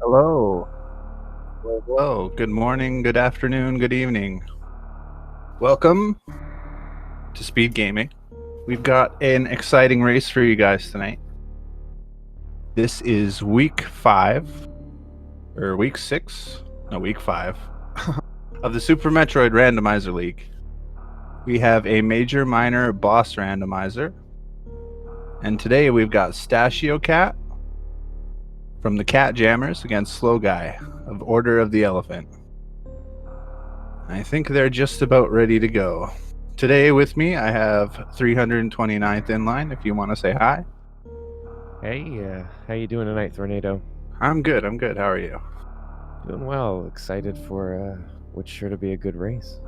Hello. Hello, good morning, good afternoon, good evening. Welcome to Speed Gaming. We've got an exciting race for you guys tonight. This is week 5, or week 6, no, week 5 of the Super Metroid Randomizer League. We have a major minor boss randomizer, and today we've got Stashio Cat from the catJammers against Slow Guy of Order of the Elephant. I think they're just about ready to go. Today with me, I have 329th in line. If you want to say hi. Hey, how you doing tonight, Tornado? I'm good. How are you? Doing well. Excited for what's sure to be a good race.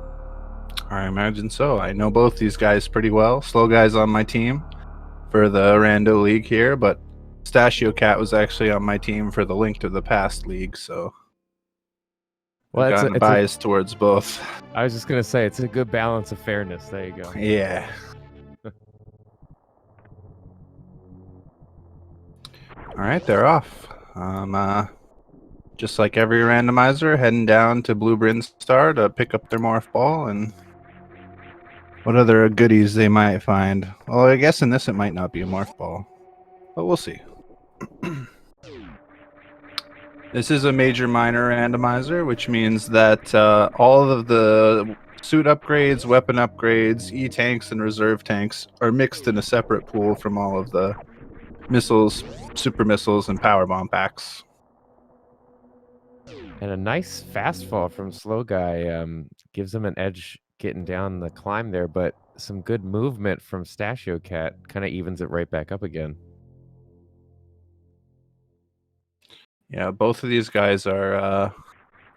I imagine so. I know both these guys pretty well. Slow Guy's on my team for the Rando League here, but Stashio Cat was actually on my team for the Link to the Past League, so I've Well, gotten biased towards both. I was just gonna say it's a good balance of fairness. There you go. Yeah. All right, they're off. Just like every randomizer, heading down to Blue Bryn Star to pick up their morph ball and what other goodies they might find. Well, I guess in this it might not be a morph ball, but we'll see. This is a major minor randomizer, which means that all of the suit upgrades, weapon upgrades, E-tanks, and reserve tanks are mixed in a separate pool from all of the missiles, super missiles, and power bomb packs. And a nice fast fall from Slow Guy gives him an edge getting down the climb there, but some good movement from Stashio Cat kind of evens it right back up again. Yeah, both of these guys are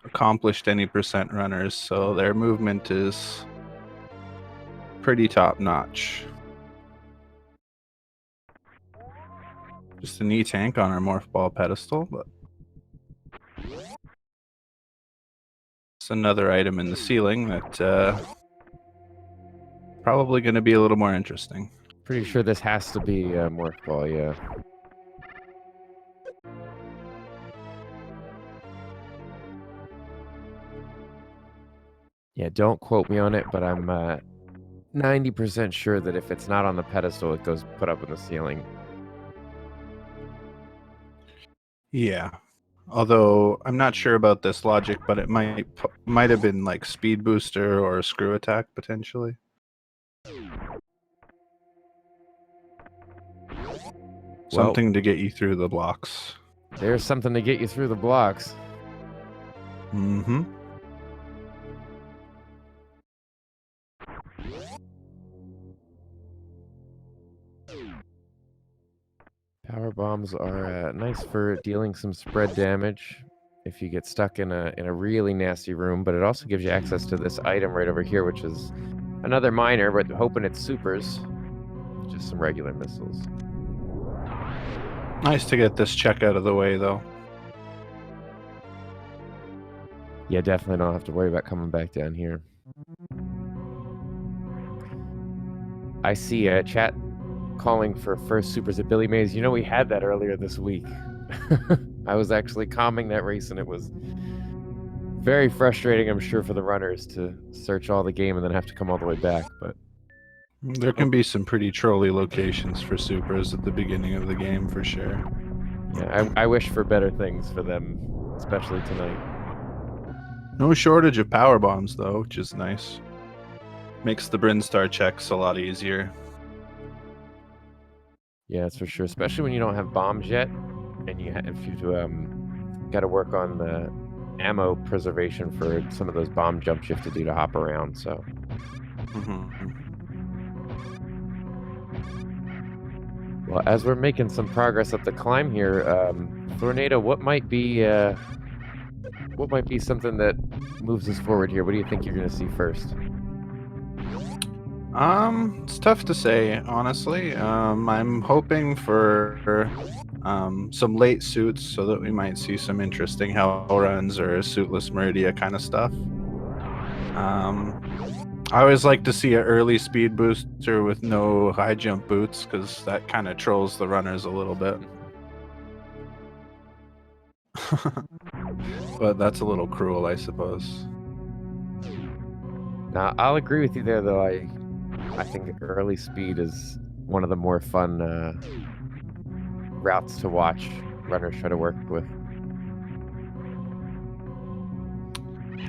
accomplished any percent runners, so their movement is pretty top notch. Just an E-tank on our morph ball pedestal, but it's another item in the ceiling that probably going to be a little more interesting. Pretty sure this has to be a morph ball, yeah. Yeah, don't quote me on it, but I'm 90% sure that if it's not on the pedestal, it goes put up in the ceiling. Yeah. Although I'm not sure about this logic, but it might have been like speed booster or screw attack potentially. Something to get you through the blocks. There's something to get you through the blocks. Mm-hmm. Power bombs are nice for dealing some spread damage if you get stuck in a really nasty room, but it also gives you access to this item right over here, which is another minor, but hoping it's supers. Just some regular missiles. Nice to get this check out of the way, though. Yeah, definitely don't have to worry about coming back down here. I see a chat calling for first supers at Billy Mays. You know, we had that earlier this week. I was actually calming that race, and it was very frustrating, I'm sure, for the runners to search all the game and then have to come all the way back. But there can be some pretty trolly locations for supers at the beginning of the game, for sure. Yeah, I wish for better things for them, especially tonight. No shortage of power bombs, though, which is nice. Makes the Brinstar checks a lot easier. Yeah, that's for sure. Especially when you don't have bombs yet, and if you got to work on the ammo preservation for some of those bomb jumps you have to do to hop around. So. Well, as we're making some progress up the climb here, Tornado, what might be something that moves us forward here? What do you think you're going to see first? It's tough to say, honestly. I'm hoping for some late suits so that we might see some interesting hell runs or suitless Meridia kind of stuff. I always like to see an early speed booster with no high jump boots because that kind of trolls the runners a little bit. But that's a little cruel, I suppose. Now, I'll agree with you there, though. I think early speed is one of the more fun routes to watch runners try to work with.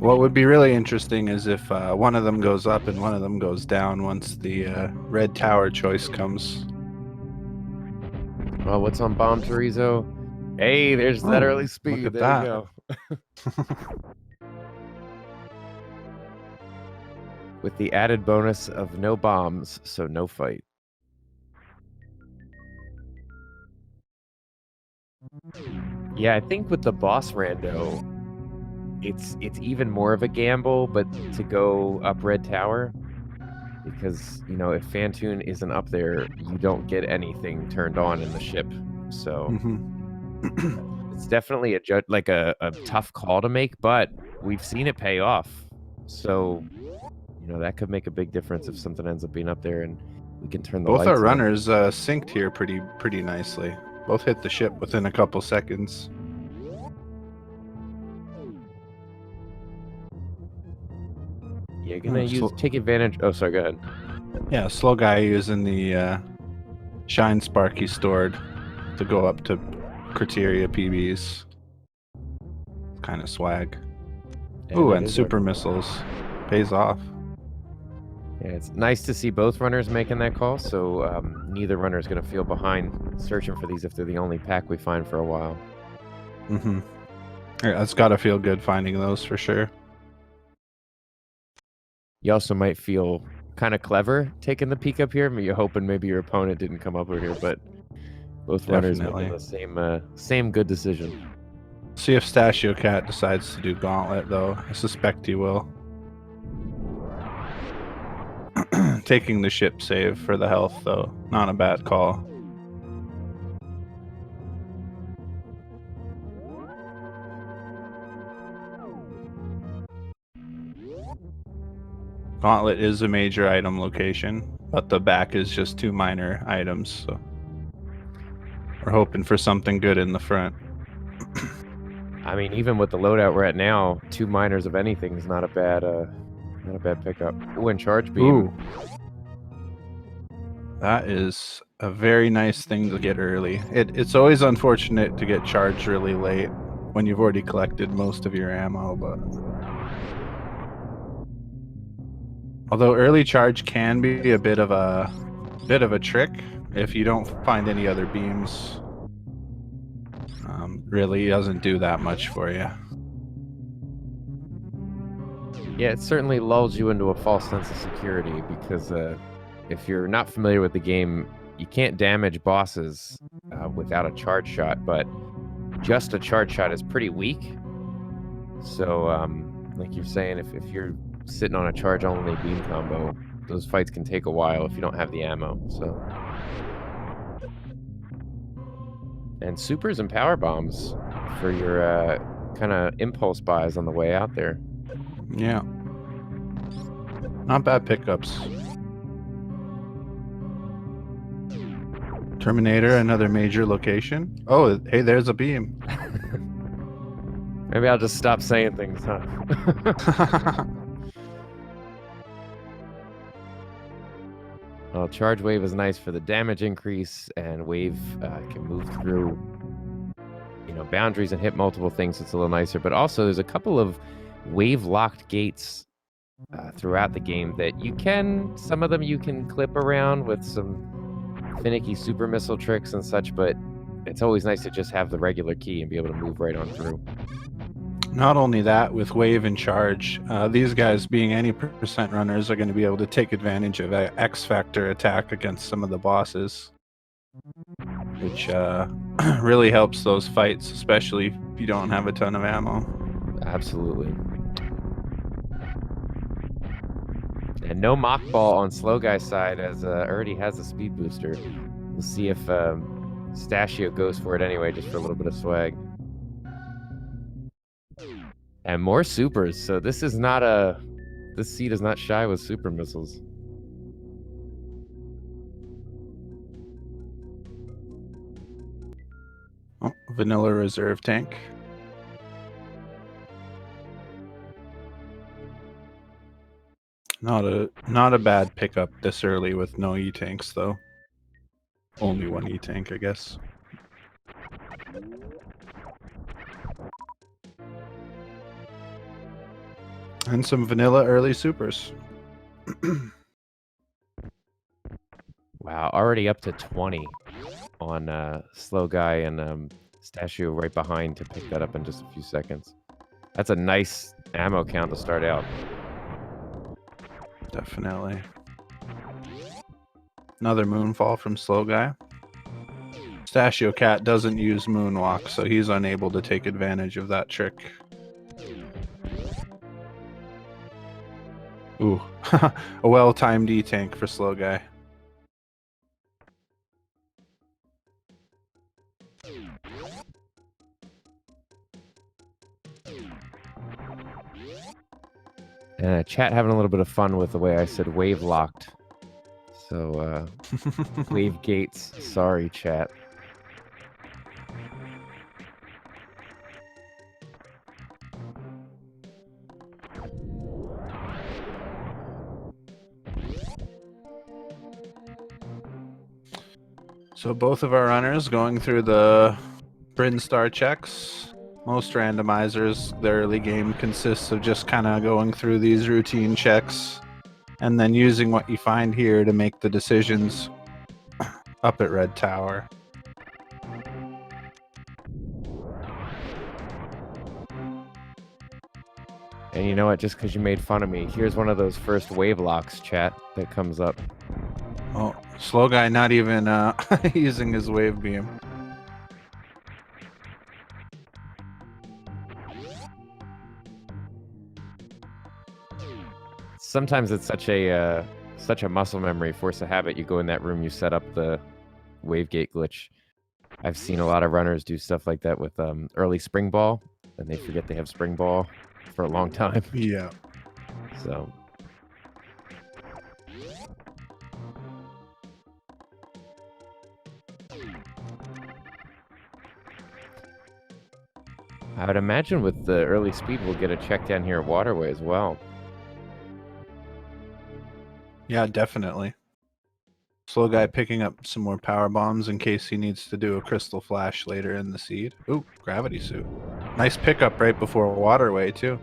What would be really interesting is if one of them goes up and one of them goes down once the red tower choice comes. Well, what's on Bomb Chorizo? Hey, there's that early speed. Look at There you that. go. With the added bonus of no bombs, so no fight. Yeah, I think with the boss rando, it's even more of a gamble, but to go up Red Tower, because, you know, if Phantoon isn't up there, you don't get anything turned on in the ship. So it's definitely a tough call to make, but we've seen it pay off. So, you know, that could make a big difference if something ends up being up there and we can turn the Both lights our on. runners synced here pretty nicely. Both hit the ship within a couple seconds. You're gonna take advantage. Oh, sorry, go ahead. Yeah, slow guy using the shine spark he stored to go up to criteria PBs. Kind of swag. Ooh, and super missiles pays off. Yeah, it's nice to see both runners making that call, so neither runner is going to feel behind searching for these if they're the only pack we find for a while. Yeah, it's got to feel good finding those for sure. You also might feel kind of clever taking the peek up here. You're hoping maybe your opponent didn't come up over here, but both runners making the same good decision. See if Stachio Cat decides to do Gauntlet, though. I suspect he will. Taking the ship save for the health, though. Not a bad call. Gauntlet is a major item location, but the back is just 2 minor items, so we're hoping for something good in the front. I mean, even with the loadout we're at now, 2 minors of anything is not a bad pickup. Ooh, and charge beam. Ooh. That is a very nice thing to get early. It's always unfortunate to get charged really late when you've already collected most of your ammo, but although early charge can be a bit of a trick if you don't find any other beams. Really doesn't do that much for you. Yeah, it certainly lulls you into a false sense of security because if you're not familiar with the game, you can't damage bosses without a charge shot, but just a charge shot is pretty weak. So, like you're saying, if you're sitting on a charge-only beam combo, those fights can take a while if you don't have the ammo. So, and supers and power bombs for your kind of impulse buys on the way out there. Yeah. Not bad pickups. Terminator, another major location. Oh, hey, there's a beam. Maybe I'll just stop saying things, huh? Well, charge wave is nice for the damage increase, and wave can move through, you know, boundaries and hit multiple things. So it's a little nicer. But also, there's a couple of wave-locked gates throughout the game that some of them you can clip around with some finicky super missile tricks and such, but it's always nice to just have the regular key and be able to move right on through. Not only that, with wave and charge, these guys being any percent runners are going to be able to take advantage of an X Factor attack against some of the bosses, which really helps those fights, especially if you don't have a ton of ammo. Absolutely. And no mock ball on slow guy's side, as already has a speed booster. We'll see if Stachio goes for it anyway, just for a little bit of swag. And more supers, so this seed is not shy with super missiles. Oh, vanilla reserve tank. Not a bad pickup this early with no E-tanks though. Only one E-tank, I guess. And some vanilla early supers. Wow, already up to 20 on Slow Guy and Stashio right behind to pick that up in just a few seconds. That's a nice ammo count to start out. Definitely. Another moonfall from Slow Guy. Stashio Cat doesn't use moonwalk, so he's unable to take advantage of that trick. Ooh, a well-timed E-tank for Slow Guy. And chat having a little bit of fun with the way I said wave locked. So, wave gates. Sorry, chat. So both of our runners going through the Bryn Star checks. Most randomizers, the early game consists of just kind of going through these routine checks and then using what you find here to make the decisions up at Red Tower. And you know what? Just because you made fun of me, here's one of those first wave locks, chat, that comes up. Oh, Slow Guy not even using his wave beam. Sometimes it's such a muscle memory, force of habit. You go in that room, you set up the wave gate glitch. I've seen a lot of runners do stuff like that with early spring ball, and they forget they have spring ball for a long time. Yeah. So I would imagine with the early speed, we'll get a check down here at Waterway as well. Yeah, definitely. Slow Guy picking up some more power bombs in case he needs to do a crystal flash later in the seed. Ooh, gravity suit. Nice pickup right before Waterway too.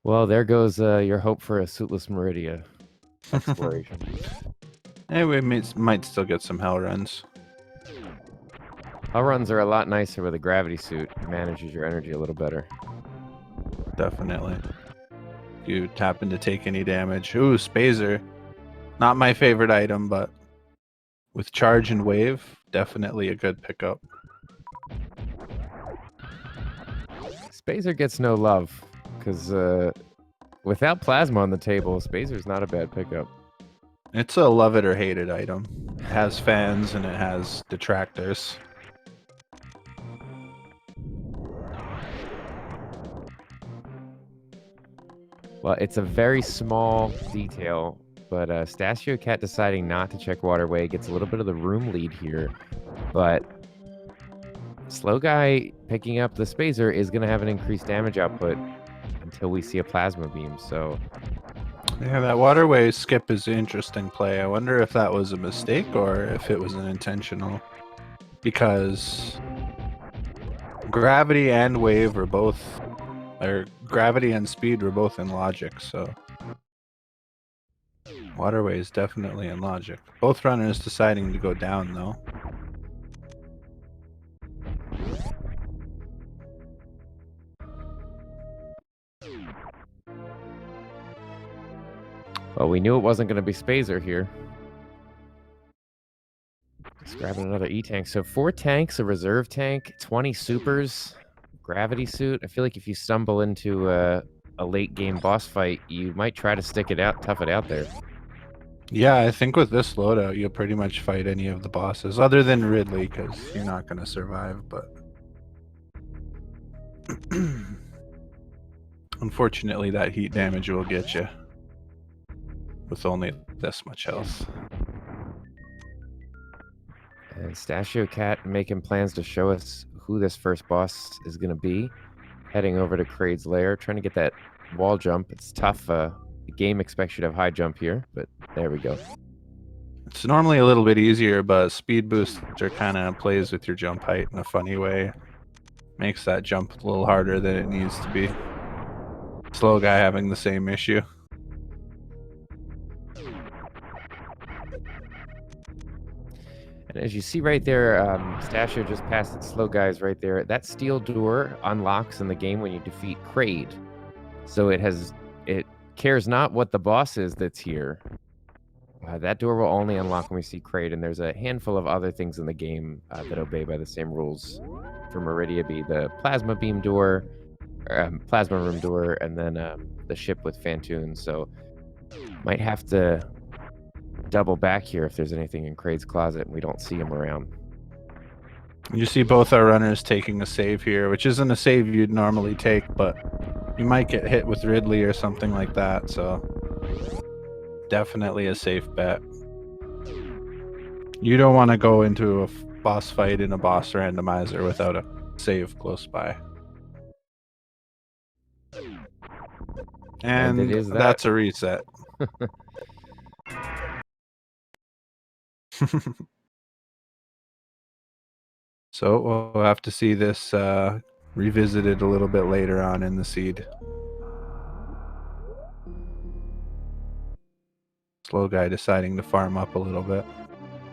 Well, there goes your hope for a suitless Meridia exploration. Hey, we might still get some hell runs. Hell runs are a lot nicer with a gravity suit. It manages your energy a little better. Definitely. If you happen to take any damage. Ooh, Spazer. Not my favorite item, but with charge and wave, definitely a good pickup. Spazer gets no love, because without plasma on the table, Spazer's not a bad pickup. It's a love it or hate it item. It has fans and it has detractors. Well, it's a very small detail, but Stashio Cat deciding not to check Waterway gets a little bit of the room lead here, but Slow Guy picking up the Spazer is going to have an increased damage output until we see a plasma beam, so... Yeah, that Waterway skip is an interesting play. I wonder if that was a mistake or if it was an intentional. Because gravity and wave are both... Or gravity and speed were both in logic, so... Waterway is definitely in logic. Both runners deciding to go down, though. Well, we knew it wasn't going to be Spazer here. Just grabbing another E-tank. So 4 tanks, a reserve tank, 20 supers, gravity suit. I feel like if you stumble into a late game boss fight, you might try to stick it out, tough it out there. Yeah, I think with this loadout, you'll pretty much fight any of the bosses, other than Ridley, because you're not going to survive, but... Unfortunately, that heat damage will get you. With only this much health. And Stashio Cat making plans to show us who this first boss is going to be. Heading over to Kraid's lair, trying to get that wall jump. It's tough. The game expects you to have high jump here, but there we go. It's normally a little bit easier, but speed booster kind of plays with your jump height in a funny way. Makes that jump a little harder than it needs to be. Slow guy having the same issue. And as you see right there, Stashio just passed its slow guys right there. That steel door unlocks in the game when you defeat Kraid. So it cares not what the boss is that's here. That door will only unlock when we see Kraid, and there's a handful of other things in the game that obey by the same rules. For Meridia, be the plasma beam door, plasma room door, and then the ship with Fantoon. So might have to double back here if there's anything in Kraid's closet and we don't see him around. You see both our runners taking a save here, which isn't a save you'd normally take, but you might get hit with Ridley or something like that, so definitely a safe bet. You don't want to go into a boss fight in a boss randomizer without a save close by. And it is that's a reset. So we'll have to see this revisited a little bit later on in the seed. Slow guy deciding to farm up a little bit.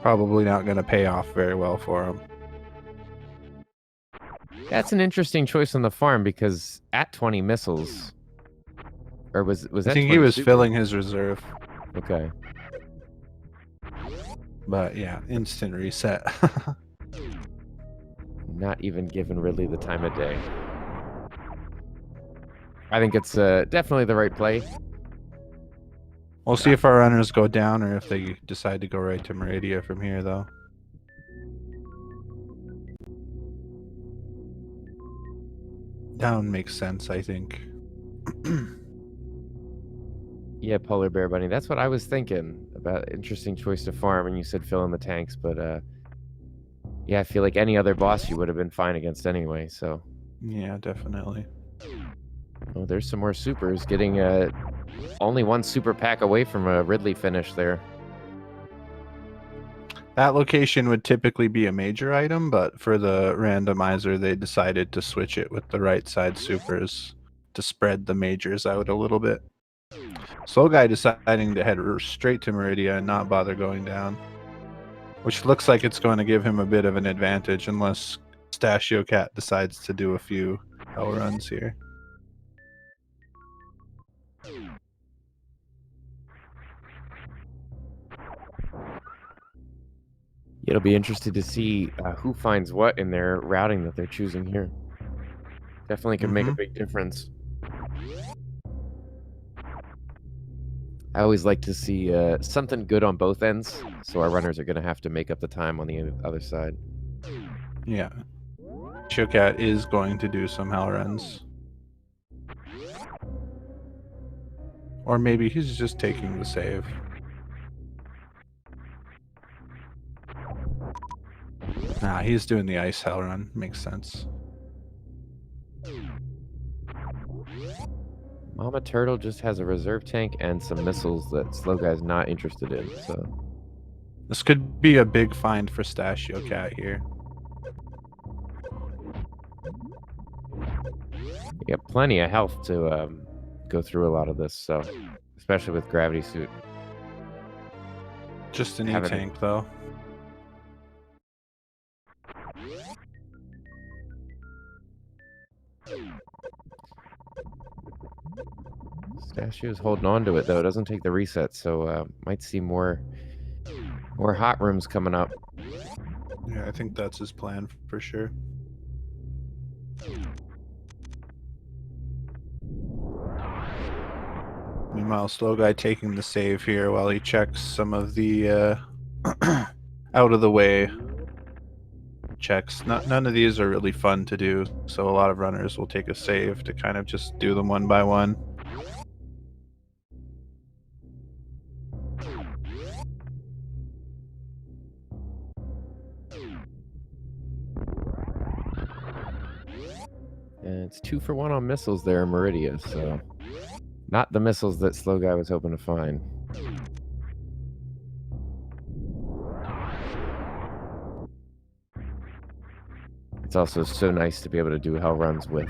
Probably not going to pay off very well for him. That's an interesting choice on the farm because at 20 missiles, or was that? I think he was filling his reserve. Okay. But yeah, instant reset. Not even giving Ridley the time of day. I think it's definitely the right play. We'll see if our runners go down or if they decide to go right to Meridia from here, though. Down makes sense, I think. Yeah, Polar Bear Bunny. That's what I was thinking about. Interesting choice to farm, and you said fill in the tanks, but yeah, I feel like any other boss you would have been fine against anyway, so. Yeah, definitely. Oh, there's some more supers. Getting only one super pack away from a Ridley finish there. That location would typically be a major item, but for the randomizer, they decided to switch it with the right side supers to spread the majors out a little bit. Slow guy deciding to head straight to Meridia and not bother going down, which looks like it's going to give him a bit of an advantage unless Stashio Cat decides to do a few hell runs here. It'll be interesting to see who finds what in their routing that they're choosing here. Definitely can make a big difference. I always like to see something good on both ends, so our runners are going to have to make up the time on the other side. Yeah. Showcat is going to do some hell runs. Or maybe he's just taking the save. Nah, he's doing the ice hell run. Makes sense. Mama Turtle just has a reserve tank and some missiles that Slow Guy's not interested in, so. This could be a big find for Stashio Cat here. You got plenty of health to go through a lot of this, so. Especially with Gravity Suit. Just an E-tank, though. Stashio's holding on to it, though. It doesn't take the reset, so might see more hot rooms coming up. Yeah, I think that's his plan for sure. Meanwhile, Slow Guy taking the save here while he checks some of the out of the way checks. None of these are really fun to do, so a lot of runners will take a save to kind of just do them one by one. And it's 2 for 1 on missiles there in Meridia, so not the missiles that Slow Guy was hoping to find. It's also so nice to be able to do hell runs with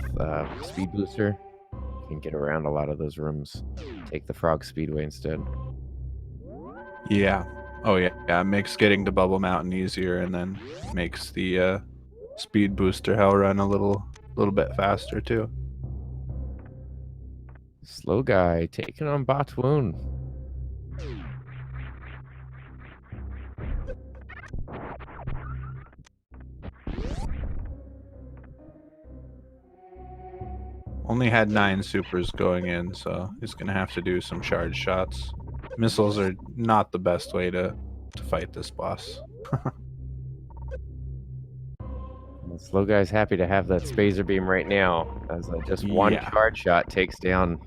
Speed Booster. You can get around a lot of those rooms. Take the Frog Speedway instead. Yeah. Oh yeah. Yeah. It makes getting to Bubble Mountain easier, and then makes the Speed Booster hell run a little bit faster too. Slow Guy taking on Batwoon. Only had 9 supers going in, so he's gonna have to do some charge shots. Missiles are not the best way to fight this boss. Slow Guy's happy to have that Spazer Beam right now, as just one charge shot takes down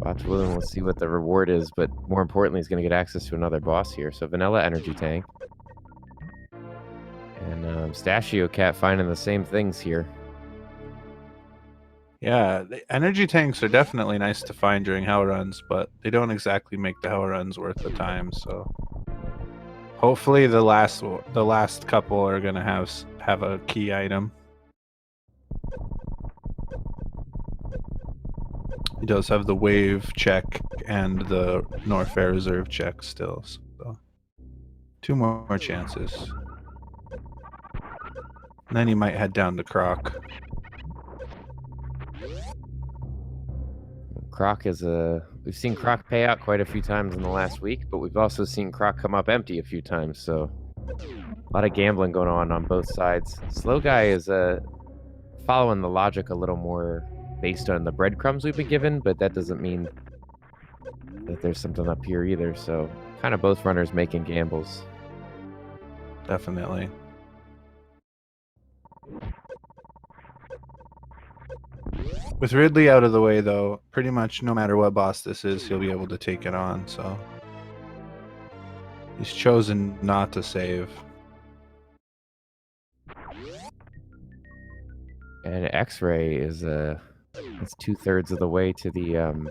Batwoon. We'll see what the reward is, but more importantly, he's going to get access to another boss here. So Vanilla Energy Tank. And Stashio Cat finding the same things here. Yeah, the energy tanks are definitely nice to find during hell runs, but they don't exactly make the hell runs worth the time. So hopefully the last couple are gonna have a key item. He does have the wave check and the Norfair Reserve check still, so 2 more chances. And then he might head down to Croc. Croc is we've seen Croc pay out quite a few times in the last week, but we've also seen Croc come up empty a few times, so a lot of gambling going on both sides. Slow Guy is following the logic a little more based on the breadcrumbs we've been given, but that doesn't mean that there's something up here either, so kind of both runners making gambles. Definitely. With Ridley out of the way, though, pretty much no matter what boss this is, he'll be able to take it on, so he's chosen not to save. And X-Ray is it's 2/3 of the way to the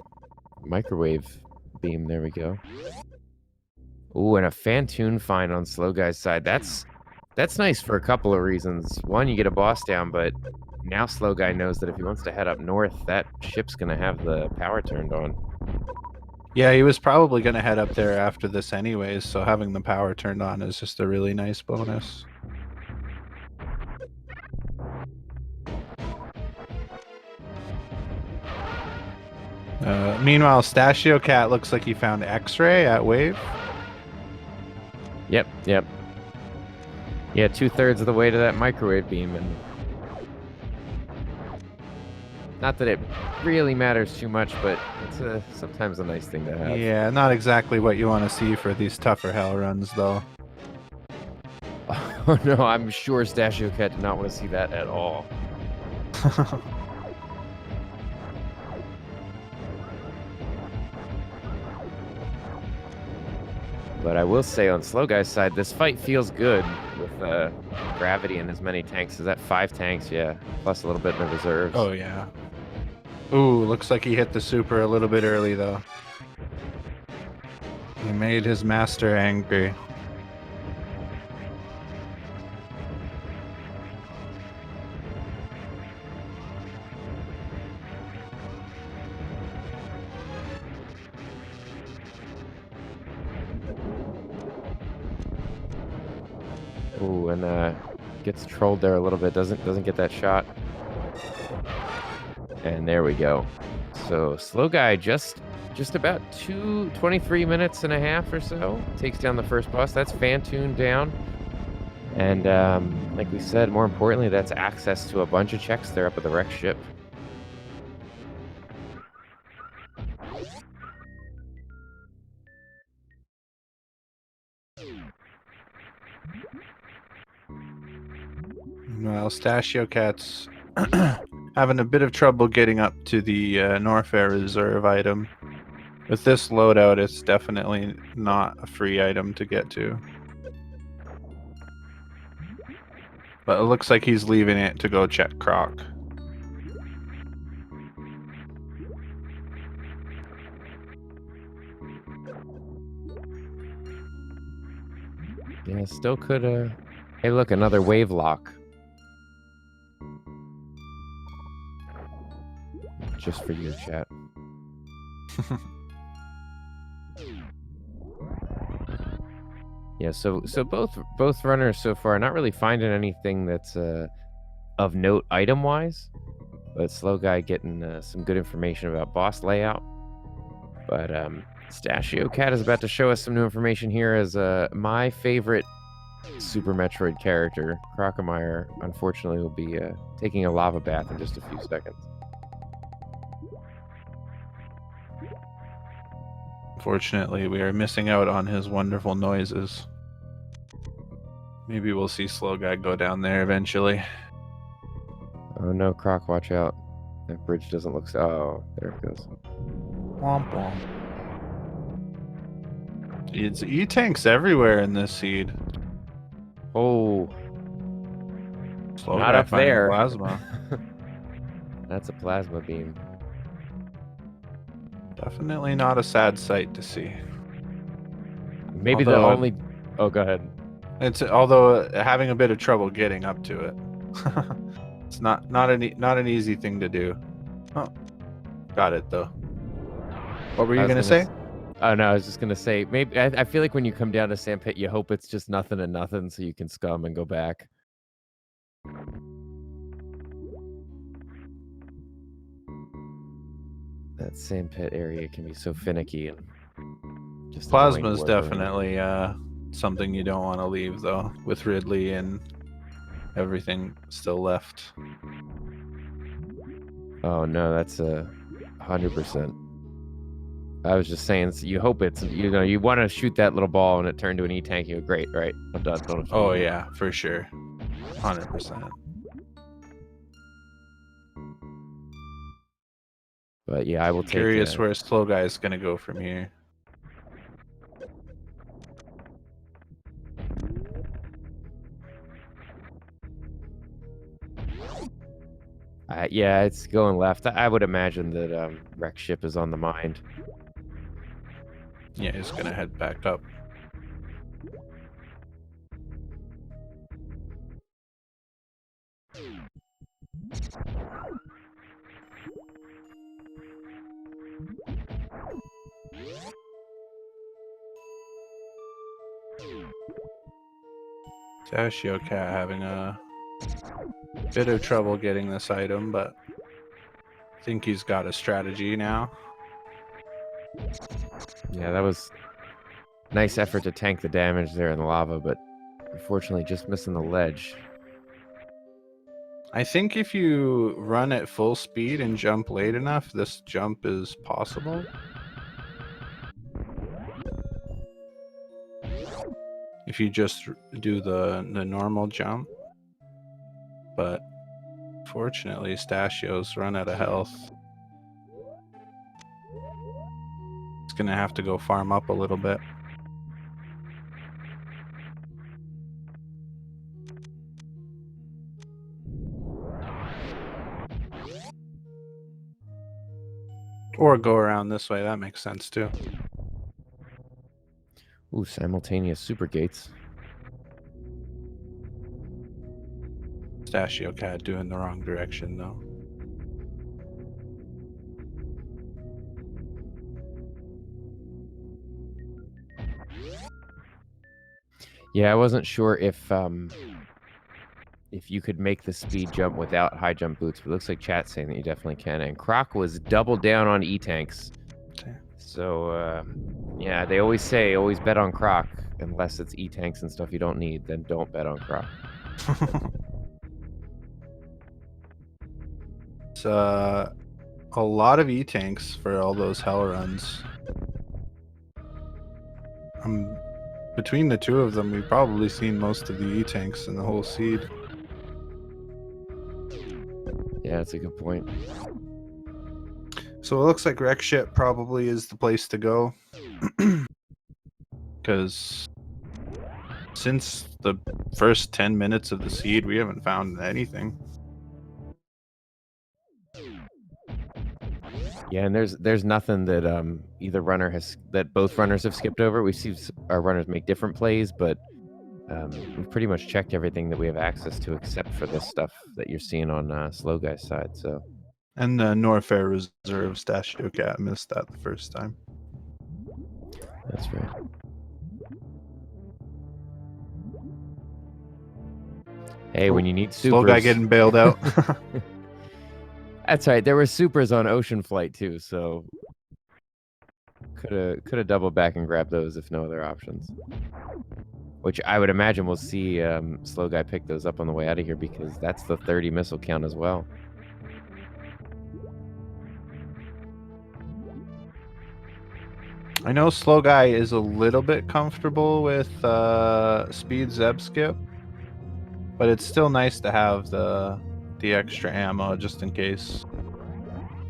microwave beam. There we go. Ooh, and a Fantoon find on Slow Guy's side. That's nice for a couple of reasons. One, you get a boss down, but now Slow Guy knows that if he wants to head up north, that ship's going to have the power turned on. Yeah, he was probably going to head up there after this anyways, so having the power turned on is just a really nice bonus. Meanwhile, Stashio Cat looks like he found X-Ray at Wave. Yep. Yeah, 2/3 of the way to that microwave beam, and not that it really matters too much, but it's sometimes a nice thing to have. Yeah, not exactly what you want to see for these tougher hell runs, though. Oh no, I'm sure Stashio Cat did not want to see that at all. But I will say on Slow Guy's side, this fight feels good with gravity and as many tanks. Is that 5 tanks? Yeah, plus a little bit in the reserves. Oh, yeah. Ooh, looks like he hit the super a little bit early, though. He made his master angry. Ooh, and gets trolled there a little bit. Doesn't get that shot. And there we go. So Slow Guy just about 23 minutes and a half or so takes down the first boss. That's Fantoon down. And like we said, more importantly, that's access to a bunch of checks there up at the wreck ship. Well, Stashio Cat's having a bit of trouble getting up to the Norfair Reserve item. With this loadout, it's definitely not a free item to get to. But it looks like he's leaving it to go check Croc. Yeah, still could. Hey, look, another wave lock. Just for you, chat. Yeah, so both runners so far not really finding anything that's of note item-wise, but Slow Guy getting some good information about boss layout. But Stashio Cat is about to show us some new information here as my favorite Super Metroid character, Crocomire, unfortunately will be taking a lava bath in just a few seconds. Unfortunately, we are missing out on his wonderful noises. Maybe we'll see Slow Guy go down there eventually. Oh no, Croc, watch out. That bridge doesn't look so... Oh, there it goes. Womp womp. It's E-tanks everywhere in this seed. Oh. Slow Not Guy up finding there. plasma. That's a plasma beam. Definitely not a sad sight to see. Maybe Although, the only... Oh, go ahead. Although having a bit of trouble getting up to it. It's not an easy thing to do. Oh, got it though. What were you gonna say? Oh no, I was just gonna say maybe I feel like when you come down to Sandpit, you hope it's just nothing and nothing, so you can scum and go back. That Sandpit area can be so finicky and just Plasma is definitely something you don't want to leave though, with Ridley and everything still left. Oh no, that's 100%. I was just saying, so you hope it's, you want to shoot that little ball and it turned to an E-tank, you go, great, right? I'm done. Oh yeah, for sure. 100%. But yeah, I will take... Curious where Slow Guy is going to go from here. Yeah, it's going left. I would imagine that wreck ship is on the mind. Yeah, he's going to head back up. Stashio Cat having a bit of trouble getting this item, but I think he's got a strategy now. Yeah, that was nice effort to tank the damage there in the lava, but unfortunately just missing the ledge. I think if you run at full speed and jump late enough, this jump is possible. If you just do the normal jump. But fortunately, Stashio's run out of health. He's gonna have to go farm up a little bit. Or go around this way, that makes sense too. Ooh, simultaneous super gates. Stashio Cat doing the wrong direction though. Yeah, I wasn't sure if you could make the speed jump without high jump boots, but it looks like chat's saying that you definitely can. And Croc was double down on E-tanks. So yeah, they always say always bet on Croc unless it's E-tanks and stuff you don't need, then don't bet on Croc. It's a lot of E-tanks for all those hell runs. Between the two of them, we've probably seen most of the E-tanks in the whole seed. Yeah, that's a good point. So it looks like Wreck Ship probably is the place to go. Because since the first 10 minutes of the seed, we haven't found anything. Yeah, and there's nothing that both runners have skipped over. We see our runners make different plays, but we've pretty much checked everything that we have access to except for this stuff that you're seeing on Slow Guy's side. So, And the Norfair Reserve Statue Cat missed that the first time. that's right. Hey, when you need supers, Slow Guy getting bailed out. That's right. There were supers on Ocean Flight too, so could have doubled back and grabbed those if no other options. Which I would imagine we'll see Slow Guy pick those up on the way out of here because that's the 30 missile count as well. I know Slow Guy is a little bit comfortable with speed Zeb skip, but it's still nice to have the extra ammo just in case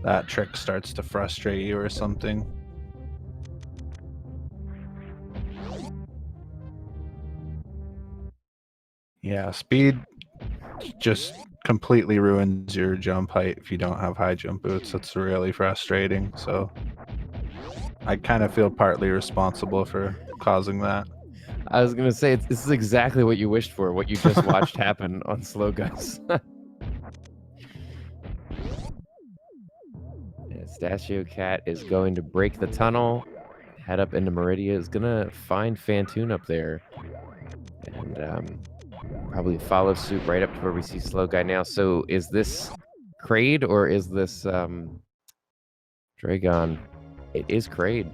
that trick starts to frustrate you or something. Yeah, speed just completely ruins your jump height if you don't have high jump boots. That's really frustrating. So I kind of feel partly responsible for causing that. I was gonna say this is exactly what you wished for, what you just watched happen on Slow Guys. Statue Cat is going to break the tunnel, head up into Meridia. Is gonna find Fantoon up there, and probably follow suit right up to where we see Slow Guy now. So is this Kraid or is this Dragon? It is Kraid.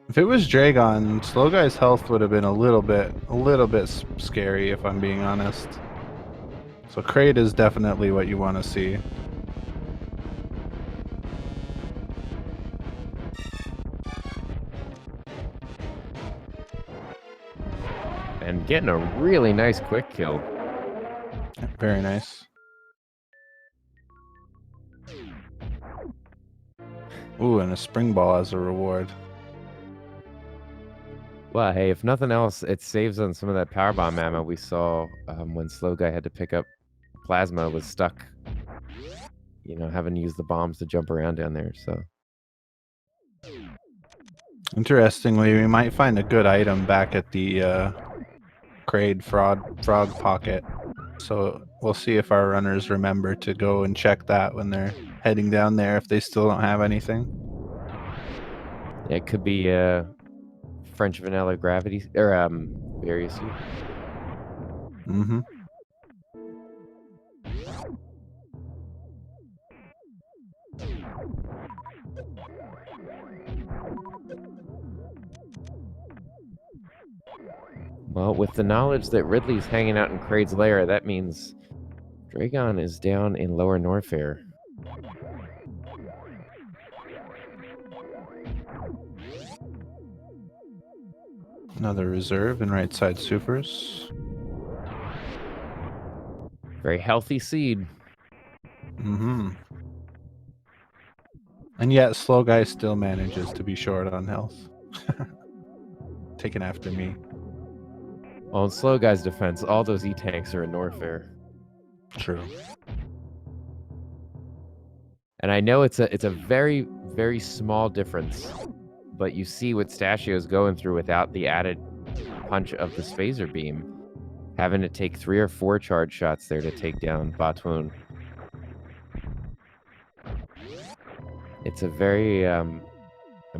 If it was Dragon, Slow Guy's health would have been a little bit scary, if I'm being honest. So Kraid is definitely what you want to see. And getting a really nice quick kill. Very nice. Ooh, and a spring ball as a reward. Well, hey, if nothing else, it saves on some of that powerbomb ammo we saw when Slow Guy had to pick up Plasma, was stuck, you know, having to use the bombs to jump around down there, so. Interestingly, we might find a good item back at the Kraid frog pocket. So we'll see if our runners remember to go and check that when they're heading down there, if they still don't have anything. Yeah, it could be French vanilla gravity, or various suit. Mm-hmm. Well, with the knowledge that Ridley's hanging out in Kraid's lair, that means Dragon is down in Lower Norfair. Another reserve and right side supers. Very healthy seed. Mm-hmm. And yet Slow Guy still manages to be short on health. Taken after me. Well, in Slow Guy's defense, all those E-tanks are in Norfair. True. And I know it's a very, very small difference, but you see what Stachio's going through without the added punch of the Spazer Beam. Having to take 3 or 4 charge shots there to take down Batoon. It's a very, I'm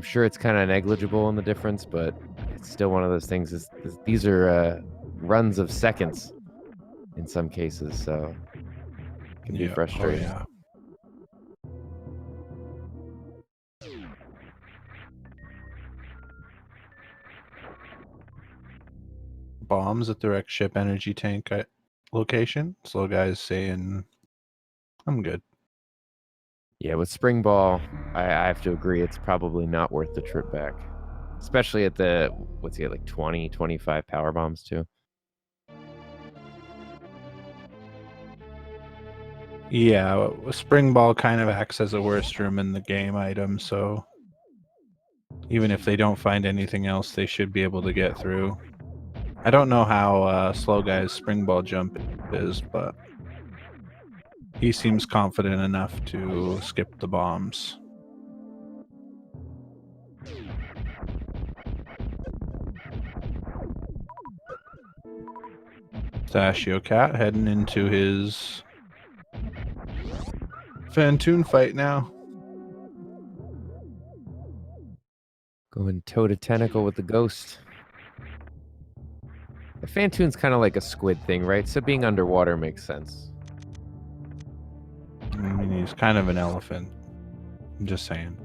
sure it's kind of negligible in the difference, but it's still one of those things. These are runs of seconds in some cases, so it can be frustrating. Oh, yeah. Bombs at the wreck ship energy tank location. Slow Guy's saying, I'm good. Yeah, with Spring Ball, I have to agree, it's probably not worth the trip back. Especially at the, what's he at, like 20, 25 power bombs too? Yeah, Spring Ball kind of acts as a worst room in the game item, so even if they don't find anything else, they should be able to get through. I don't know how Slow Guy's Spring Ball jump is, but he seems confident enough to skip the bombs. Pistachio Cat heading into his Fantoon fight now. Going toe to tentacle with the ghost. The Fantoon's kind of like a squid thing, right? So being underwater makes sense. I mean, he's kind of an elephant. I'm just saying.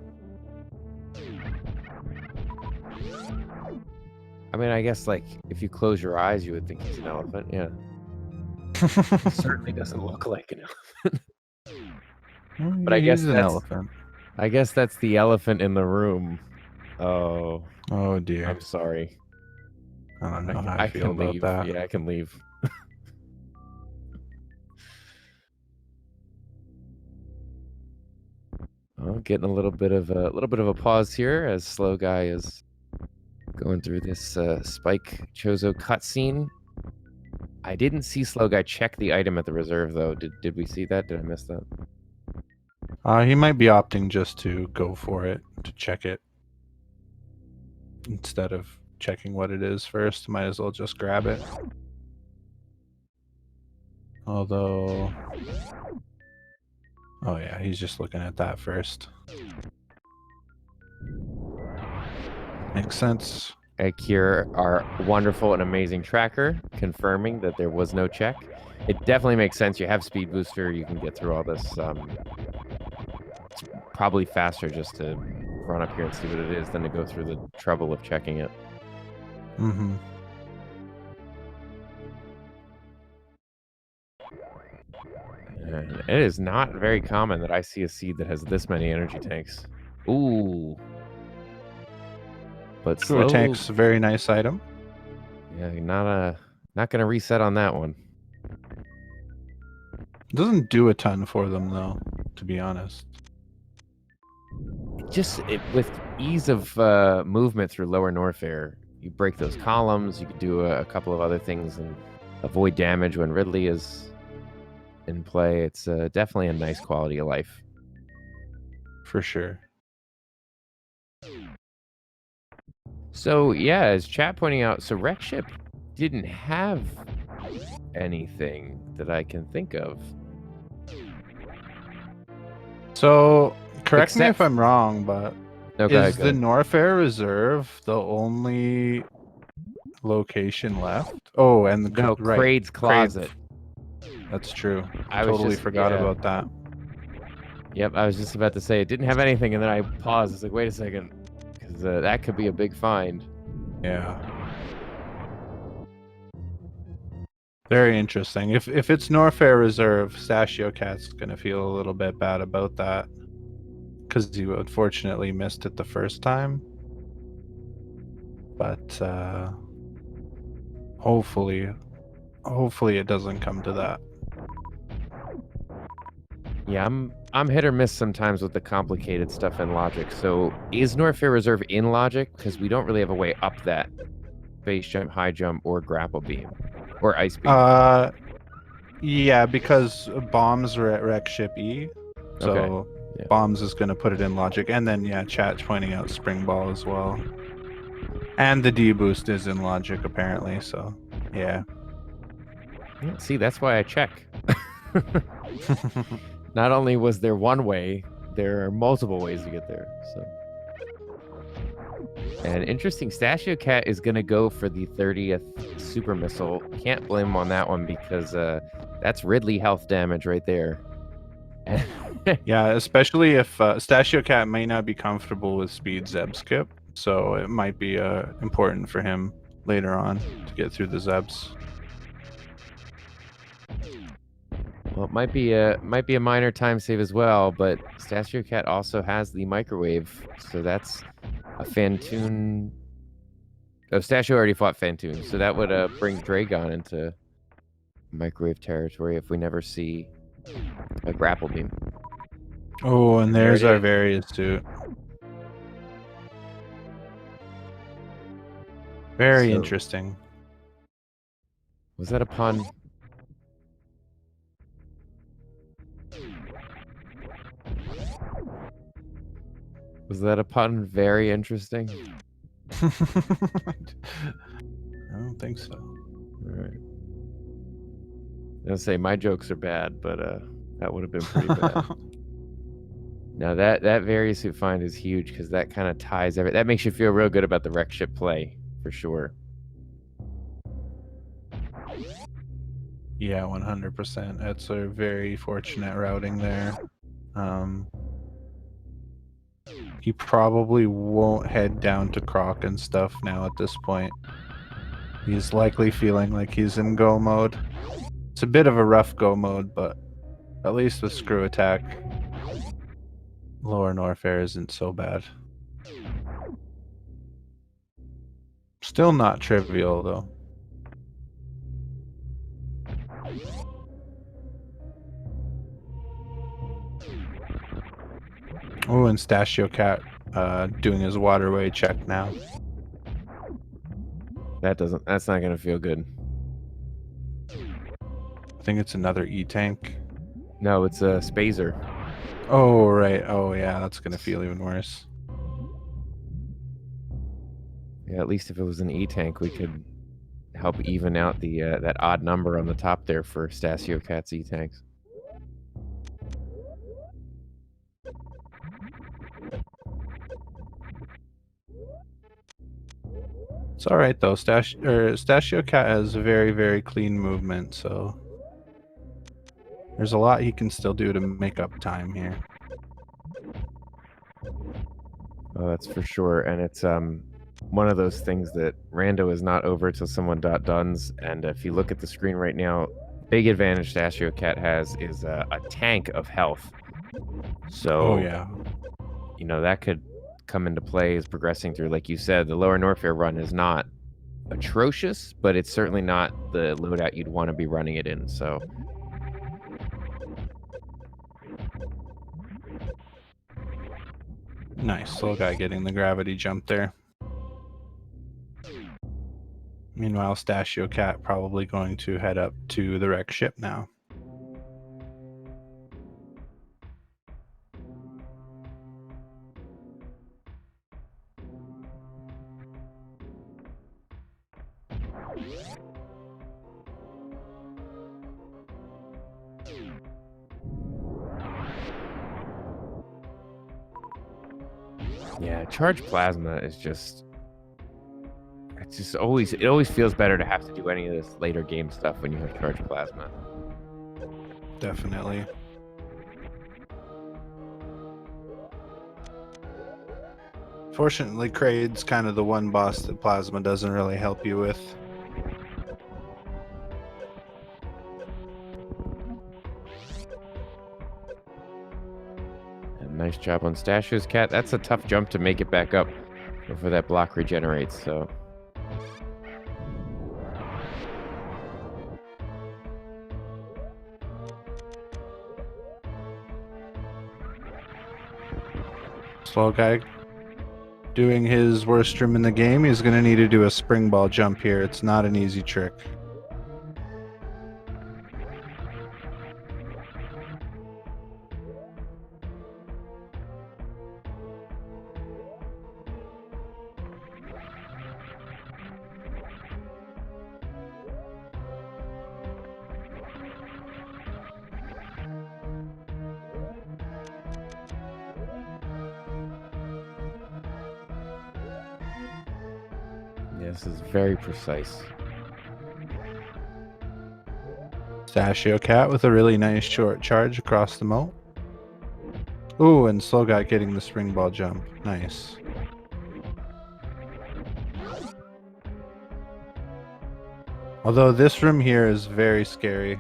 I mean, I guess like if you close your eyes, you would think he's an elephant. Yeah. Certainly doesn't look like an elephant. But I guess he's an that's elephant. I guess that's the elephant in the room. Oh. Oh dear. I'm sorry. I don't know how I feel can about leave. that. Yeah, I can leave. Oh, getting a little bit of a pause here as Slow Guy is going through this Spike Chozo cutscene. I didn't see Slow Guy check the item at the reserve though. Did we see that? Did I miss that? He might be opting just to go for it, to check it. Instead of checking what it is first, might as well just grab it. Although... Oh yeah, he's just looking at that first. Makes sense. Akir, our wonderful and amazing tracker, confirming that there was no check. It definitely makes sense. You have speed booster. You can get through all this. It's probably faster just to run up here and see what it is than to go through the trouble of checking it. Mm-hmm. And it is not very common that I see a seed that has this many energy tanks. Ooh. But Slow tank's a very nice item. Yeah, not gonna reset on that one. Doesn't do a ton for them though, to be honest. Just with ease of movement through Lower Norfair, you break those columns. You could do a couple of other things and avoid damage when Ridley is in play. It's definitely a nice quality of life. For sure. So yeah, as chat pointing out, so Wreck Ship didn't have anything that I can think of. So correct me if I'm wrong, but is the Norfair Reserve the only location left? Oh, and the Kraid's Closet. That's true. I totally forgot about that. Yep, I was just about to say it didn't have anything, and then I paused. It's like, wait a second, because that could be a big find. Yeah. Very interesting. If it's Norfair Reserve, Pistachio Cat's gonna feel a little bit bad about that, because he unfortunately missed it the first time. But hopefully it doesn't come to that. Yeah, I'm hit or miss sometimes with the complicated stuff in Logic. So is Norfair Reserve in Logic? Because we don't really have a way up that base jump, high jump, or grapple beam, or ice beam. Yeah, because bombs are at Wreck Ship E, so Okay. Yeah. bombs is going to put it in Logic, and then yeah, chat's pointing out Spring Ball as well, and the D boost is in Logic apparently. So yeah. See, that's why I check. Not only was there one way, there are multiple ways to get there. So, and interesting, Pistachio Cat is going to go for the 30th super missile. Can't blame him on that one because that's Ridley health damage right there. Yeah, especially if Pistachio Cat may not be comfortable with speed Zeb skip, so it might be important for him later on to get through the Zebs. Well, it might be a minor time save as well, but Pistachio Cat also has the microwave, so that's a Fantoon. Oh, Pistachio already fought Fantoon, so that would bring Dragon into microwave territory if we never see a grapple beam. Oh, and there's our various suit. Very interesting. Was that a pun? Was that a pun? Very interesting. I don't think so. All right. gonna say my jokes are bad, but that would have been pretty bad. Now that various find is huge because that kind of ties that makes you feel real good about the wreck ship play for sure. Yeah, 100%. That's a very fortunate routing there. He probably won't head down to Croc and stuff now at this point. He's likely feeling like he's in go mode. It's a bit of a rough go mode, but at least with screw attack, lower Norfair isn't so bad. Still not trivial though. Oh, and Stashio Cat doing his waterway check now. That's not gonna feel good. I think it's another E-tank. No, it's a Spazer. Oh, right. Oh, yeah, that's gonna feel even worse. Yeah, at least if it was an E-tank, we could help even out the that odd number on the top there for Stasio Cat's E-tanks. It's all right though. Stashio Cat has very, very clean movement, so there's a lot he can still do to make up time here. Oh, that's for sure, and it's one of those things that Rando is not over till someone duns. And if you look at the screen right now, big advantage Stashio Cat has is a tank of health. So, Oh yeah, you know, that could come into play as progressing through. Like you said, the lower Norfair run is not atrocious, but it's certainly not the loadout you'd want to be running it in. So, nice. Slow guy getting the gravity jump there. Meanwhile, Stashio Cat probably going to head up to the wreck ship now. yeah, charged plasma is just it always feels better to have to do any of this later game stuff when you have charged plasma. Definitely. Fortunately, Kraid's kind of the one boss that plasma doesn't really help you with. And nice job on Stashio's Cat. That's a tough jump to make it back up before that block regenerates. So. Slow guy doing his worst trim in the game. He's going to need to do a spring ball jump here. It's not an easy trick. This is very precise. Stashio Cat with a really nice short charge across the moat. Ooh, and Slow Guy getting the spring ball jump. Nice. Although this room here is very scary.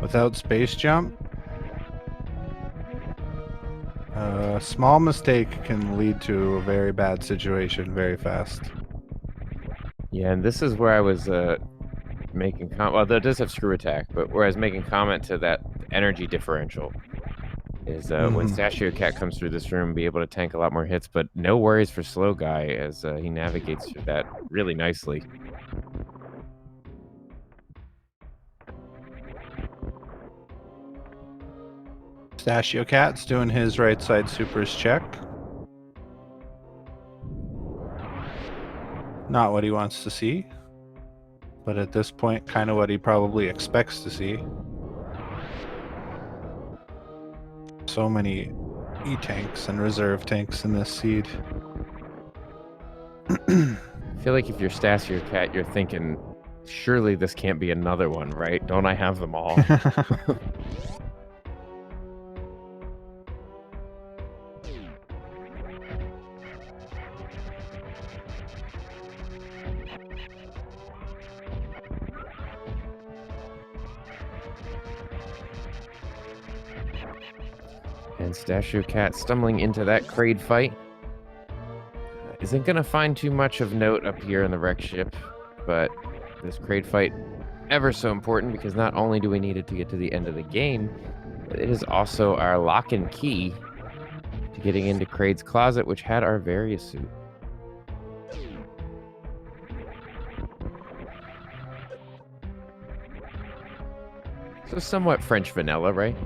Without space jump, a small mistake can lead to a very bad situation very fast. Yeah, and this is where I was making comment. Well, it does have screw attack, but where I was making comment to that energy differential is when Stashio Cat comes through this room, be able to tank a lot more hits. But no worries for Slow Guy as he navigates through that really nicely. Stashio Cat's doing his right side supers check. Not what he wants to see. But at this point, kind of what he probably expects to see. So many E-tanks and reserve tanks in this seed. I feel like if you're Stassi or Cat, you're thinking, surely this can't be another one, right? Don't I have them all? And Statue Cat stumbling into that Kraid fight. Isn't going to find too much of note up here in the wreck ship, but this Kraid fight ever so important because not only do we need it to get to the end of the game, but it is also our lock and key to getting into Kraid's closet, which had our various suit. So somewhat French vanilla, right?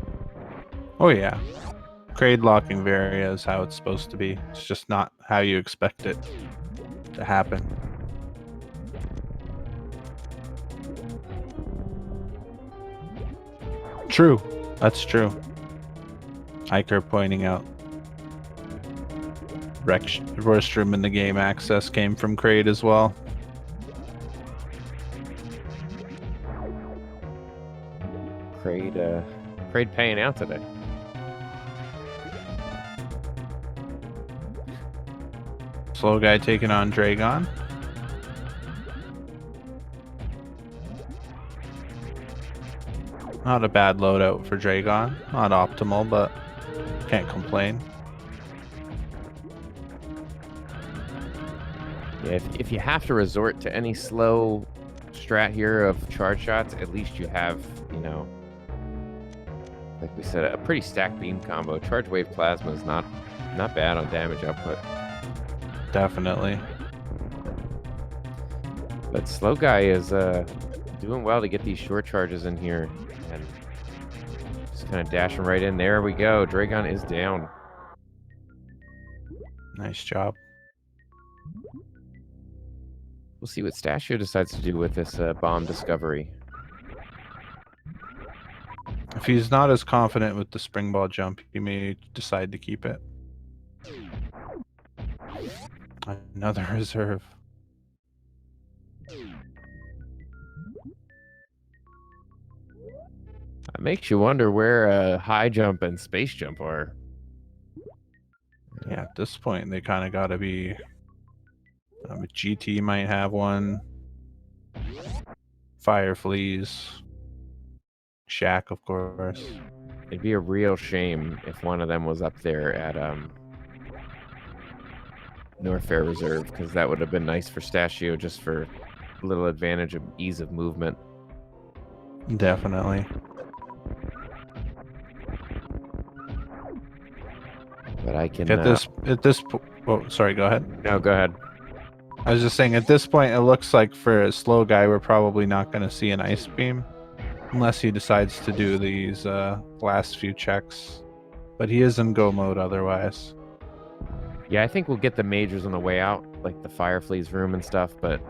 Oh yeah. Kraid locking Varia is how it's supposed to be. It's just not how you expect it to happen. True. That's true. Iker pointing out worst room in the game access came from Kraid as well. Kraid paying out today. Slow guy taking on Dragon. Not a bad loadout for Dragon. Not optimal, but can't complain. Yeah, if you have to resort to any slow strat here of charge shots, at least you have, you know, like we said, a pretty stacked beam combo. Charge wave plasma is not bad on damage output. Definitely. But Slow Guy is doing well to get these short charges in here and just kind of dashing right in. There we go. Dragon is down. Nice job. We'll see what Stasio decides to do with this bomb discovery. If he's not as confident with the spring ball jump, he may decide to keep it. Another reserve. It makes you wonder where high jump and space jump are. Yeah, at this point, they kind of got to be... GT might have one. Fire Fleas. Shack, of course. It'd be a real shame if one of them was up there at Norfair Reserve, because that would have been nice for Stasio just for a little advantage of ease of movement. Definitely. But I can... Oh, sorry, go ahead. No, go ahead. I was just saying, at this point, it looks like for a slow guy, we're probably not going to see an ice beam. Unless he decides to do these last few checks. But he is in go mode otherwise. Yeah, I think we'll get the majors on the way out, like the Fire Fleas room and stuff, but